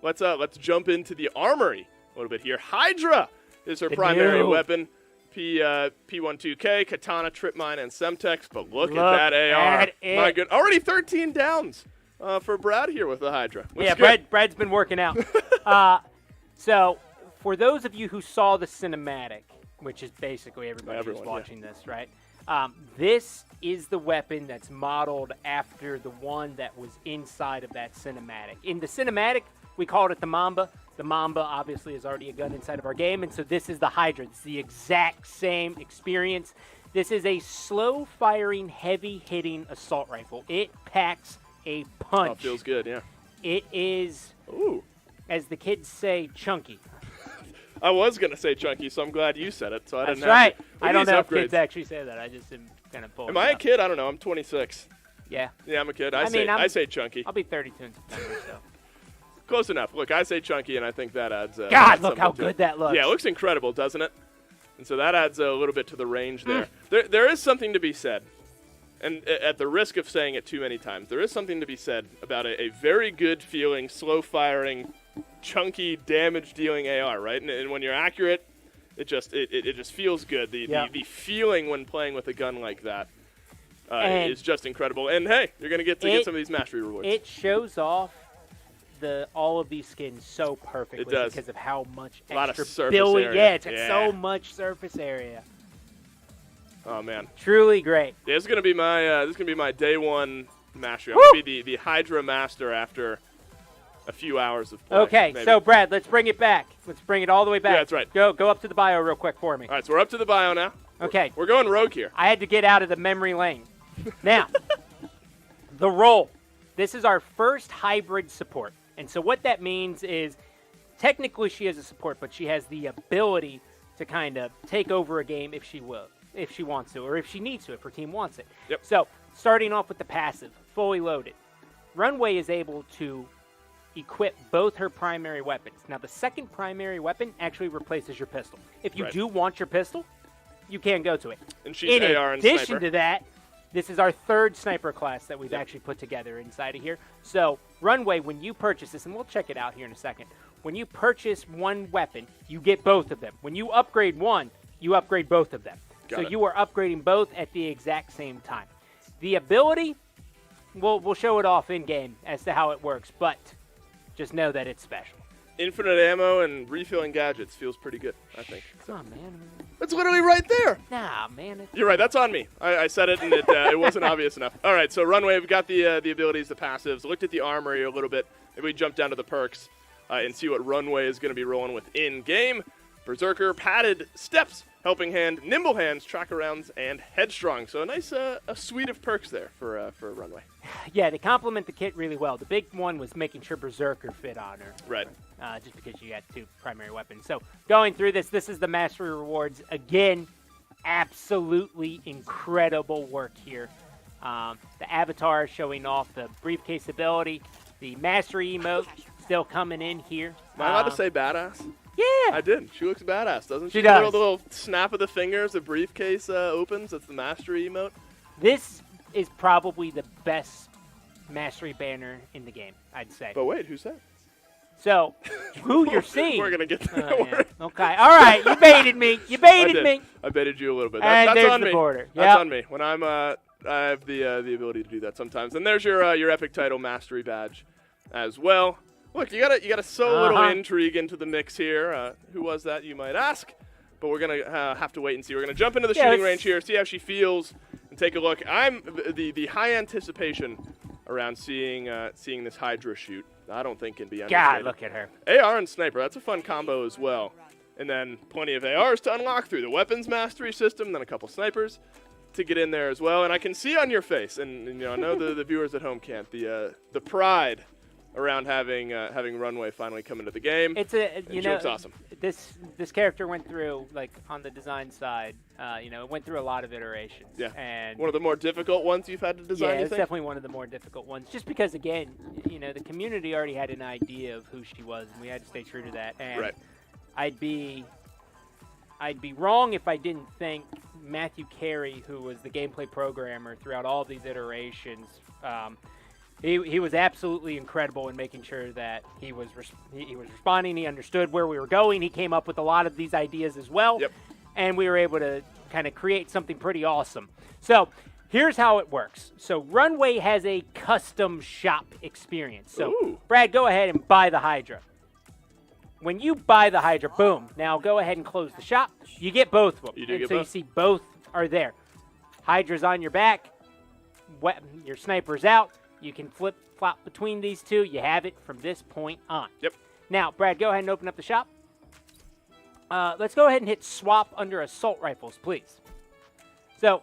Let's jump into the armory a little bit here. Hydra is her primary weapon. P12K, Katana, Trip Mine, and Semtex. But look at that AR. My good. Already 13 downs for Brad here with the Hydra. Looks good. Brad's been working out. So for those of you who saw the cinematic, which is basically everybody who's watching this, right? This is the weapon that's modeled after the one that was inside of that cinematic. In the cinematic, we called it the Mamba. The Mamba obviously is already a gun inside of our game, and so this is the Hydra. It's the exact same experience. This is a slow-firing, heavy-hitting assault rifle. It packs a punch. Oh, feels good, yeah. It is, as the kids say, chunky. I was going to say chunky, so I'm glad you said it. So I That's didn't right. have to. I don't know if kids actually say that. I just am kind of pulling. Am I a kid? I don't know. I'm 26. Yeah. Yeah, I'm a kid. I say chunky. I'll be 32 in September, so. Close enough. Look, I say chunky, and I think that adds. God, look how good that looks. Yeah, it looks incredible, doesn't it? And so that adds a little bit to the range there. There is something to be said, and at the risk of saying it too many times, there is something to be said about a very good feeling, slow-firing, chunky, damage-dealing AR, right? And when you're accurate, it just feels good. The feeling when playing with a gun like that is just incredible. And hey, you're gonna get some of these mastery rewards. It shows off all of these skins so perfectly It does. because of how much A lot of extra surface building. area. Yeah, it's got Yeah. so much surface area. Oh man, Truly great. yeah, this is gonna be my day one mastery. I'm gonna be the Hydra master after a few hours of play. Okay, maybe. so Brad, let's bring it back. Let's bring it all the way back. Yeah, that's right. Go up to the bio real quick for me. All right, so we're up to the bio now. Okay. We're going rogue here. I had to get out of the memory lane. Now, the role. This is our first hybrid support. And so what that means is technically she has a support, but she has the ability to kind of take over a game if she wants to, or if she needs to, if her team wants it. Yep. So starting off with the passive, fully loaded. Runway is able to equip both her primary weapons. Now, the second primary weapon actually replaces your pistol. If you do want your pistol, you can go to it. And she's AR and In addition sniper. to that, this is our third sniper class that we've actually put together inside of here. So, Runway, when you purchase this, and we'll check it out here in a second, when you purchase one weapon, you get both of them. When you upgrade one, you upgrade both of them. Got so it. you are upgrading both at the exact same time. The ability, we'll show it off in-game as to how it works, but just know that it's special. Infinite ammo and refilling gadgets feels pretty good, I think. Come on, man. That's literally right there. Nah, man. You're right. That's on me. I said it, and it wasn't obvious enough. All right, so Runway, we've got the abilities, the passives. Looked at the armory a little bit. Maybe we jump down to the perks and see what Runway is going to be rolling with in-game. Berserker, padded steps, helping hand, nimble hands, track-arounds, and headstrong. So a nice a suite of perks there for Runway. Yeah, they complement the kit really well. The big one was making sure Berserker fit on her. Right. Just because you got two primary weapons. So going through this is the Mastery Rewards. Again, absolutely incredible work here. The avatar showing off the briefcase ability. The Mastery emote still coming in here. Am I allowed to say badass? Yeah. I did. She looks badass, doesn't she? She does. The little snap of the fingers, the briefcase opens. That's the Mastery emote. This is probably the best Mastery banner in the game, I'd say. But wait, who said? So, who you're seeing. We're going to get that. Yeah. Okay. All right. You baited me. You baited me. I baited you a little bit. And That's there's on the me. border. That's Yep. on me. When I have the ability to do that sometimes. And there's your epic title mastery badge as well. Look, you got a so little intrigue into the mix here. Who was that, you might ask? But we're gonna have to wait and see. We're gonna jump into the shooting range here, see how she feels, and take a look. I'm the high anticipation around seeing this Hydra shoot. I don't think can be understated. God, look at her. AR and sniper, that's a fun combo as well. And then plenty of ARs to unlock through the weapons mastery system, then a couple snipers to get in there as well. And I can see on your face, and you know, I know the viewers at home can't, the pride around having Runway finally come into the game. It's she looks awesome. This character went through, like, on the design side, it went through a lot of iterations. Yeah. And one of the more difficult ones you've had to design, yeah, you it's think? definitely one of the more difficult ones. Just because, again, the community already had an idea of who she was, and we had to stay true to that. And right. I'd be wrong if I didn't think Matthew Carey, who was the gameplay programmer throughout all these iterations, he was absolutely incredible in making sure that he was responding. He understood where we were going. He came up with a lot of these ideas as well. Yep. And we were able to kind of create something pretty awesome. So here's how it works. So Runway has a custom shop experience. So Ooh. Brad, go ahead and buy the Hydra. When you buy the Hydra, boom. Now go ahead and close the shop. You get both of them. You do and get so both. you see both are there. Hydra's on your back. Your sniper's out. You can flip-flop between these two. You have it from this point on. Yep. Now, Brad, go ahead and open up the shop. Let's go ahead and hit swap under assault rifles, please. So,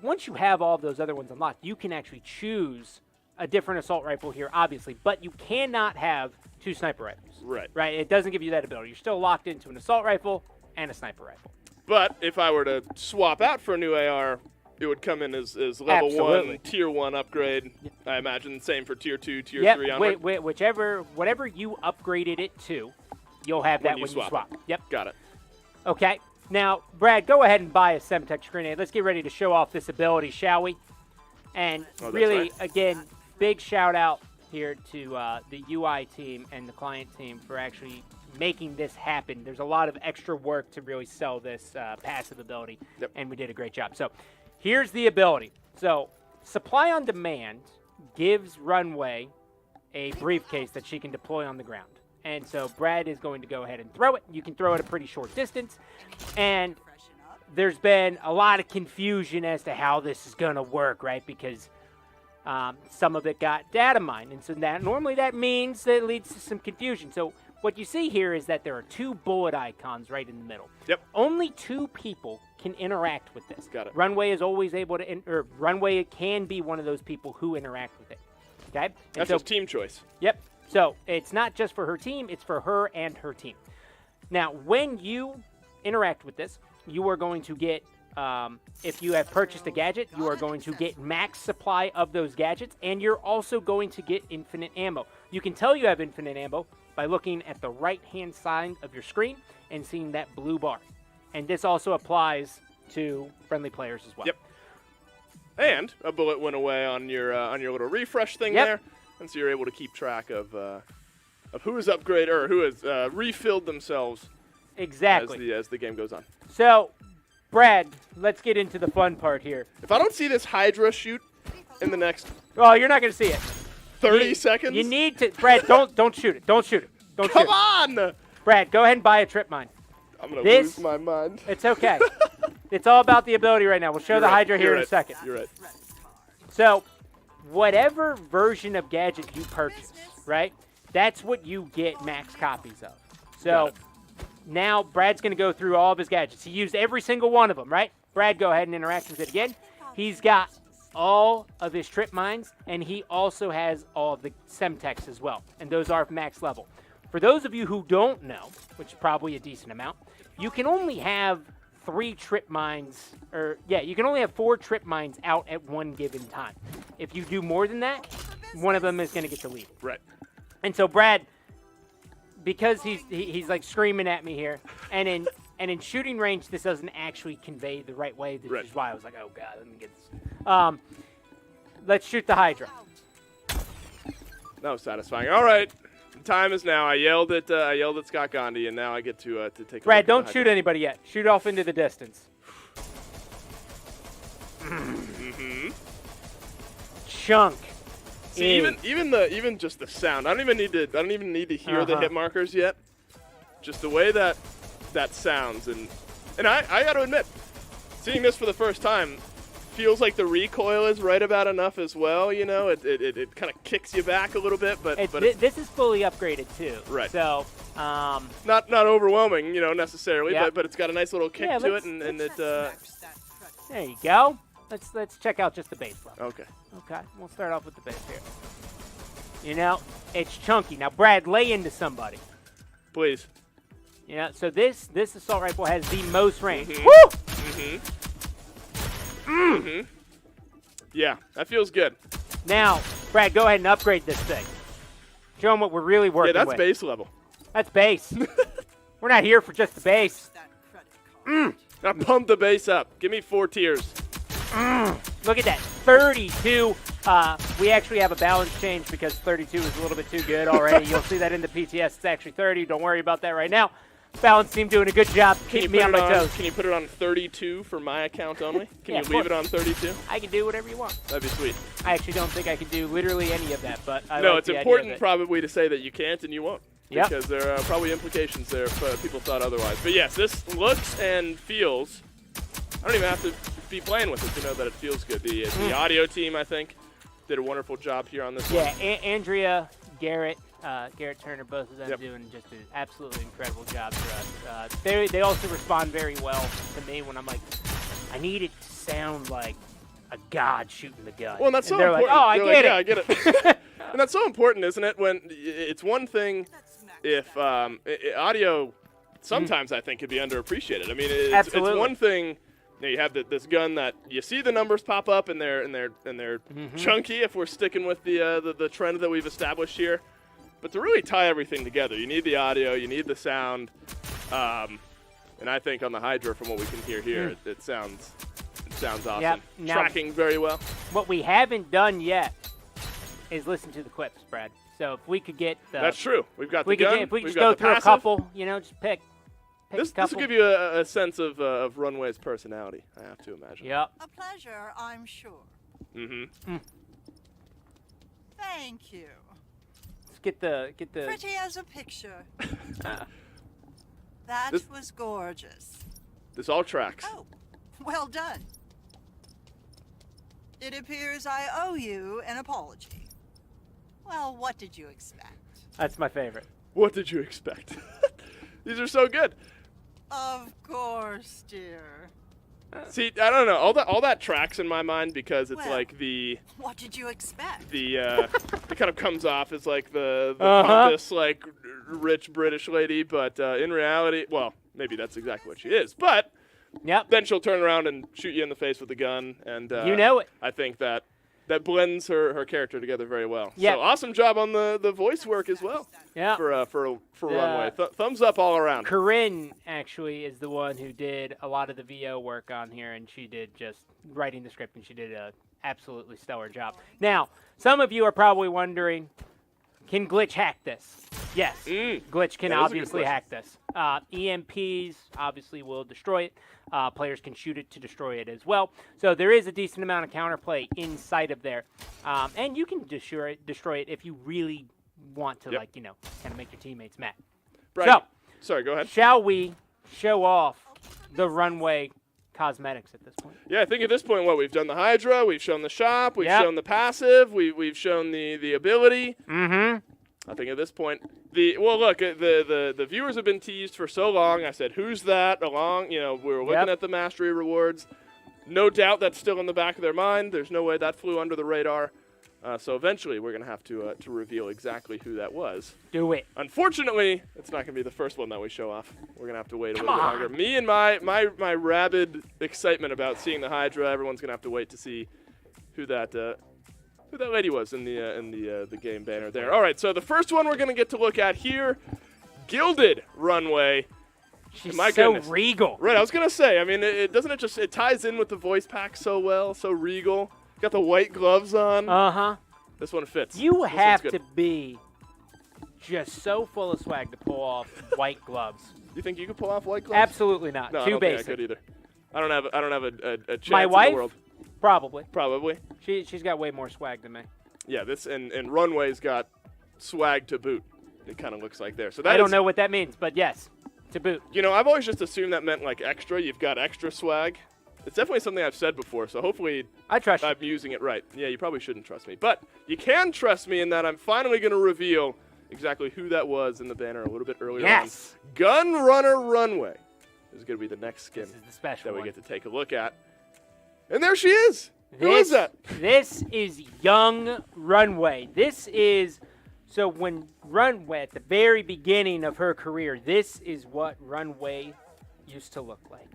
once you have all of those other ones unlocked, you can actually choose a different assault rifle here, obviously, but you cannot have 2 sniper rifles. Right. Right? It doesn't give you that ability. You're still locked into an assault rifle and a sniper rifle. But if I were to swap out for a new AR, it would come in as level Absolutely. 1, tier 1 upgrade. Yep. I imagine same for tier 2, tier 3 onward. Whatever you upgraded it to, you'll have that when you swap. Yep. Got it. Okay. Now, Brad, go ahead and buy a Semtex grenade. Let's get ready to show off this ability, shall we? And really, again, big shout out here to the UI team and the client team for actually making this happen. There's a lot of extra work to really sell this passive ability, and we did a great job. So here's the ability. So supply on demand gives Runway a briefcase that she can deploy on the ground. And so Brad is going to go ahead and throw it. You can throw it a pretty short distance. And there's been a lot of confusion as to how this is going to work, right? Because some of it got data mined. And so normally that means that it leads to some confusion. So what you see here is that there are 2 bullet icons right in the middle. Yep. Only 2 people can interact with this. Got it. Runway is always able to, Runway can be one of those people who interact with it. Okay? And That's just team choice. Yep. So it's not just for her team, it's for her and her team. Now, when you interact with this, you are going to get, if you have purchased a gadget, you are going to get max supply of those gadgets, and you're also going to get infinite ammo. You can tell you have infinite ammo by looking at the right-hand side of your screen and seeing that blue bar. And this also applies to friendly players as well. Yep. And a bullet went away on your little refresh thing there. And so you're able to keep track of who is upgraded or who has refilled themselves exactly as the game goes on. So, Brad, let's get into the fun part here. If I don't see this Hydra shoot in the next you're not going to see it. 30 seconds? You need to, Brad, don't shoot it. Don't shoot it. Don't shoot it. Come on! Brad, go ahead and buy a trip mine. I'm going to lose my mind. It's okay. It's all about the ability right now. We'll show the Hydra here in a second. You're right. So, whatever version of gadget you purchase, right, that's what you get max copies of. So, now Brad's going to go through all of his gadgets. He used every single one of them, right? Brad, go ahead and interact with it again. He's got all of his trip mines, and he also has all of the Semtex as well, and those are max level. For those of you who don't know, which is probably a decent amount, you can only have 3 trip mines, you can only have 4 trip mines out at one given time. If you do more than that, one of them is going to get deleted. Right. And so Brad, because he's like screaming at me here, and in shooting range, this doesn't actually convey the right way, which is why I was like, oh god, let me get this. Let's shoot the Hydra. That was satisfying. All right. The time is now. I yelled at Scott Gandhi, and now I get to take. Brad, don't shoot anybody yet. Shoot off into the distance. Chunk. See, even just the sound. I don't even need to hear the hit markers yet. Just the way that sounds, and I got to admit, seeing this for the first time, feels like the recoil is right about enough as well. You know, it kind of kicks you back a little bit, but this is fully upgraded too. Right. So not overwhelming, necessarily, but it's got a nice little kick to it, and it. There you go. Let's check out just the base level. Okay. Okay. We'll start off with the base here. It's chunky. Now, Brad, lay into somebody. Please. So this assault rifle has the most range. Mm-hmm. Woo! Mm-hmm. Yeah, that feels good. Now, Brad, go ahead and upgrade this thing. Show them what we're really working with. Yeah, that's base level. That's base. We're not here for just the base. Now pump the base up. Give me 4 tiers. Look at that. 32. We actually have a balance change because 32 is a little bit too good already. You'll see that in the PTS. It's actually 30. Don't worry about that right now. Balance team doing a good job keeping me on my toes. Can you put it on 32 for my account only? Can you leave course. it on 32? I can do whatever you want. That'd be sweet. I actually don't think I can do literally any of that, but it's important probably to say that you can't and you won't. Yep. Because there are probably implications there if people thought otherwise. But yes, this looks and feels, I don't even have to be playing with it to know that it feels good. The audio team, I think, did a wonderful job here on this one. Yeah, Andrea, Garrett Turner, both of them doing just an absolutely incredible job for us. They also respond very well to me when I'm like, I need it to sound like a god shooting the gun. Well, and that's so they're important. Like, oh, I get it. Yeah, I get it. And that's so important, isn't it? When it's one thing if audio sometimes I think could be underappreciated. I mean, it's one thing. You have this gun that you see the numbers pop up and they're chunky if we're sticking with the trend that we've established here. But to really tie everything together, you need the audio, you need the sound, and I think on the Hydra, from what we can hear here, it sounds awesome. Yep. Now, tracking very well. What we haven't done yet is listen to the clips, Brad. So if we could get that's true. We've got the gun. If we could we've just go got the through passive. a couple, just pick. This will give you a sense of Runway's personality, I have to imagine. Yep. A pleasure, I'm sure. Mm-hmm. Thank you. Let's get the. Pretty as a picture. That was gorgeous. This all tracks. Oh, well done. It appears I owe you an apology. Well, what did you expect? That's my favorite. What did you expect? These are so good. Of course, dear. See, I don't know. All that tracks in my mind because it's like the. What did you expect? It kind of comes off as like the pompous, like rich British lady, but in reality, well, maybe that's exactly what she is. But then she'll turn around and shoot you in the face with a gun, and you know it. I think that blends her character together very well. Yep. So awesome job on the voice work as well. Yeah. For Runway. Thumbs up all around. Corinne actually is the one who did a lot of the VO work on here, and she did just writing the script, and she did a absolutely stellar job. Now, some of you are probably wondering, can Glitch hack this? Yes, Glitch can obviously hack this. EMPs obviously will destroy it. Players can shoot it to destroy it as well. So there is a decent amount of counterplay inside of there. And you can destroy it if you really want to, kind of make your teammates mad. Brian, so, sorry, go ahead. Shall we show off the Runway cosmetics at this point? Yeah, I think at this point, we've done the Hydra, we've shown the shop, we've shown the passive, we've shown the ability. Mm-hmm. I think at this point, the viewers have been teased for so long. I said, who's that? We were looking at the mastery rewards. No doubt that's still in the back of their mind. There's no way that flew under the radar. So eventually, we're going to have to reveal exactly who that was. Do it. Unfortunately, it's not going to be the first one that we show off. We're going to have to wait a little bit longer. Me and my rabid excitement about seeing the Hydra, everyone's going to have to wait to see who that lady was in the game banner there. All right, so the first one we're going to get to look at here, Gilded Runway. She's My so goodness. regal. Right, I was going to say, I mean, it ties in with the voice pack so well, so regal. Got the white gloves on. Uh-huh. This one fits. You This have one's good. to be just so full of swag to pull off white gloves. You think you could pull off white gloves? Absolutely not. No, I Too don't basic. think I could either. I don't have a chance My in wife? the world. Probably. Probably. She's got way more swag than me. Yeah, this and Runway's got swag to boot. It kind of looks like there. So I don't know what that means, but yes, to boot. I've always just assumed that meant like extra. You've got extra swag. It's definitely something I've said before, so hopefully I trust you. I'm using it right. Yeah, you probably shouldn't trust me. But you can trust me in that I'm finally going to reveal exactly who that was in the banner a little bit earlier on. Gun Runner Runway is going to be the next skin This is the special that we one. get to take a look at. And there she is. Who is that? This is young Runway. So when Runway, at the very beginning of her career, this is what Runway used to look like.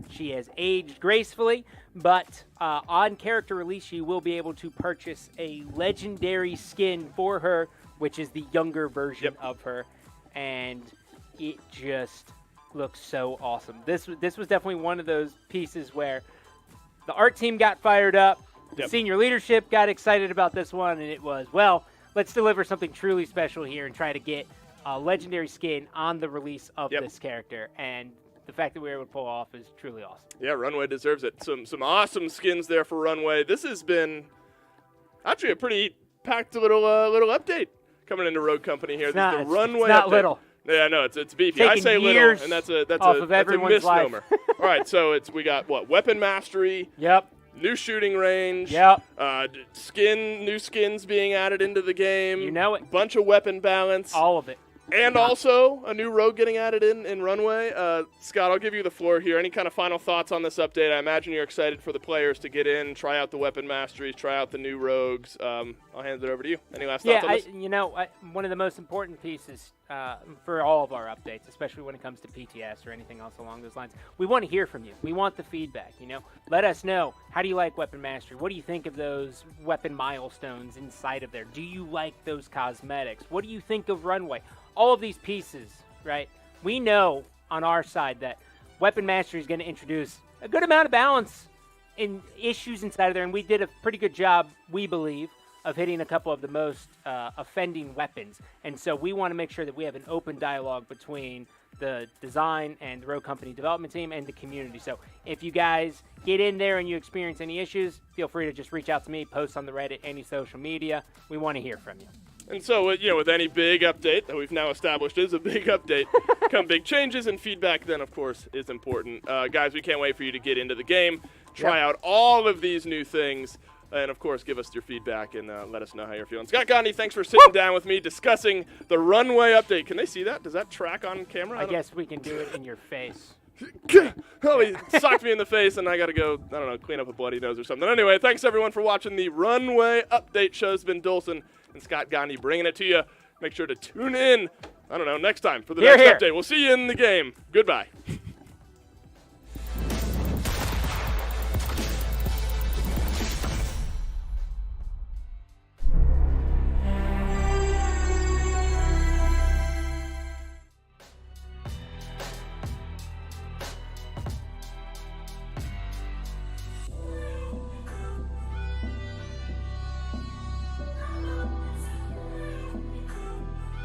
She has aged gracefully, but on character release, you will be able to purchase a legendary skin for her, which is the younger version of her, and it just looks so awesome. This was definitely one of those pieces where the art team got fired up, the senior leadership got excited about this one, and it was, let's deliver something truly special here and try to get a legendary skin on the release of this character. And the fact that we were able to pull off is truly awesome. Yeah, Runway deserves it. Some awesome skins there for Runway. This has been actually a pretty packed little update coming into Rogue Company here. It's not Runway it's not update. little. Yeah, no, it's beefy. Taking I say little, years and that's a off of everyone's life. misnomer. All right, so we got what? Weapon mastery. Yep. New shooting range. Yep. New skins being added into the game. You know it. Bunch of weapon balance. All of it. And also a new rogue getting added in Runway. Scott, I'll give you the floor here. Any kind of final thoughts on this update? I imagine you're excited for the players to get in, try out the weapon masteries, try out the new rogues. I'll hand it over to you. Any last thoughts on this? One of the most important pieces for all of our updates, especially when it comes to PTS or anything else along those lines, we want to hear from you. We want the feedback. Let us know, how do you like weapon mastery? What do you think of those weapon milestones inside of there? Do you like those cosmetics? What do you think of Runway? All of these pieces, right? We know on our side that weapon mastery is going to introduce a good amount of balance in issues inside of there, and we did a pretty good job, we believe, of hitting a couple of the most offending weapons. And so we want to make sure that we have an open dialogue between the design and the Rogue Company development team and the community. So if you guys get in there and you experience any issues, feel free to just reach out to me, post on the Reddit, any social media. We want to hear from you. And so, with any big update that we've now established is a big update, come big changes, and feedback then, of course, is important. Guys, we can't wait for you to get into the game, try out all of these new things, and, of course, give us your feedback and let us know how you're feeling. Scott Gandhi, thanks for sitting down with me discussing the Runway update. Can they see that? Does that track on camera? I guess we can do it in your face. Oh, he socked me in the face, and I got to go, clean up a bloody nose or something. Anyway, thanks, everyone, for watching the Runway update show. It's been Dolson and Scott Gandhi bringing it to you. Make sure to tune in, next time for the next update. We'll see you in the game. Goodbye.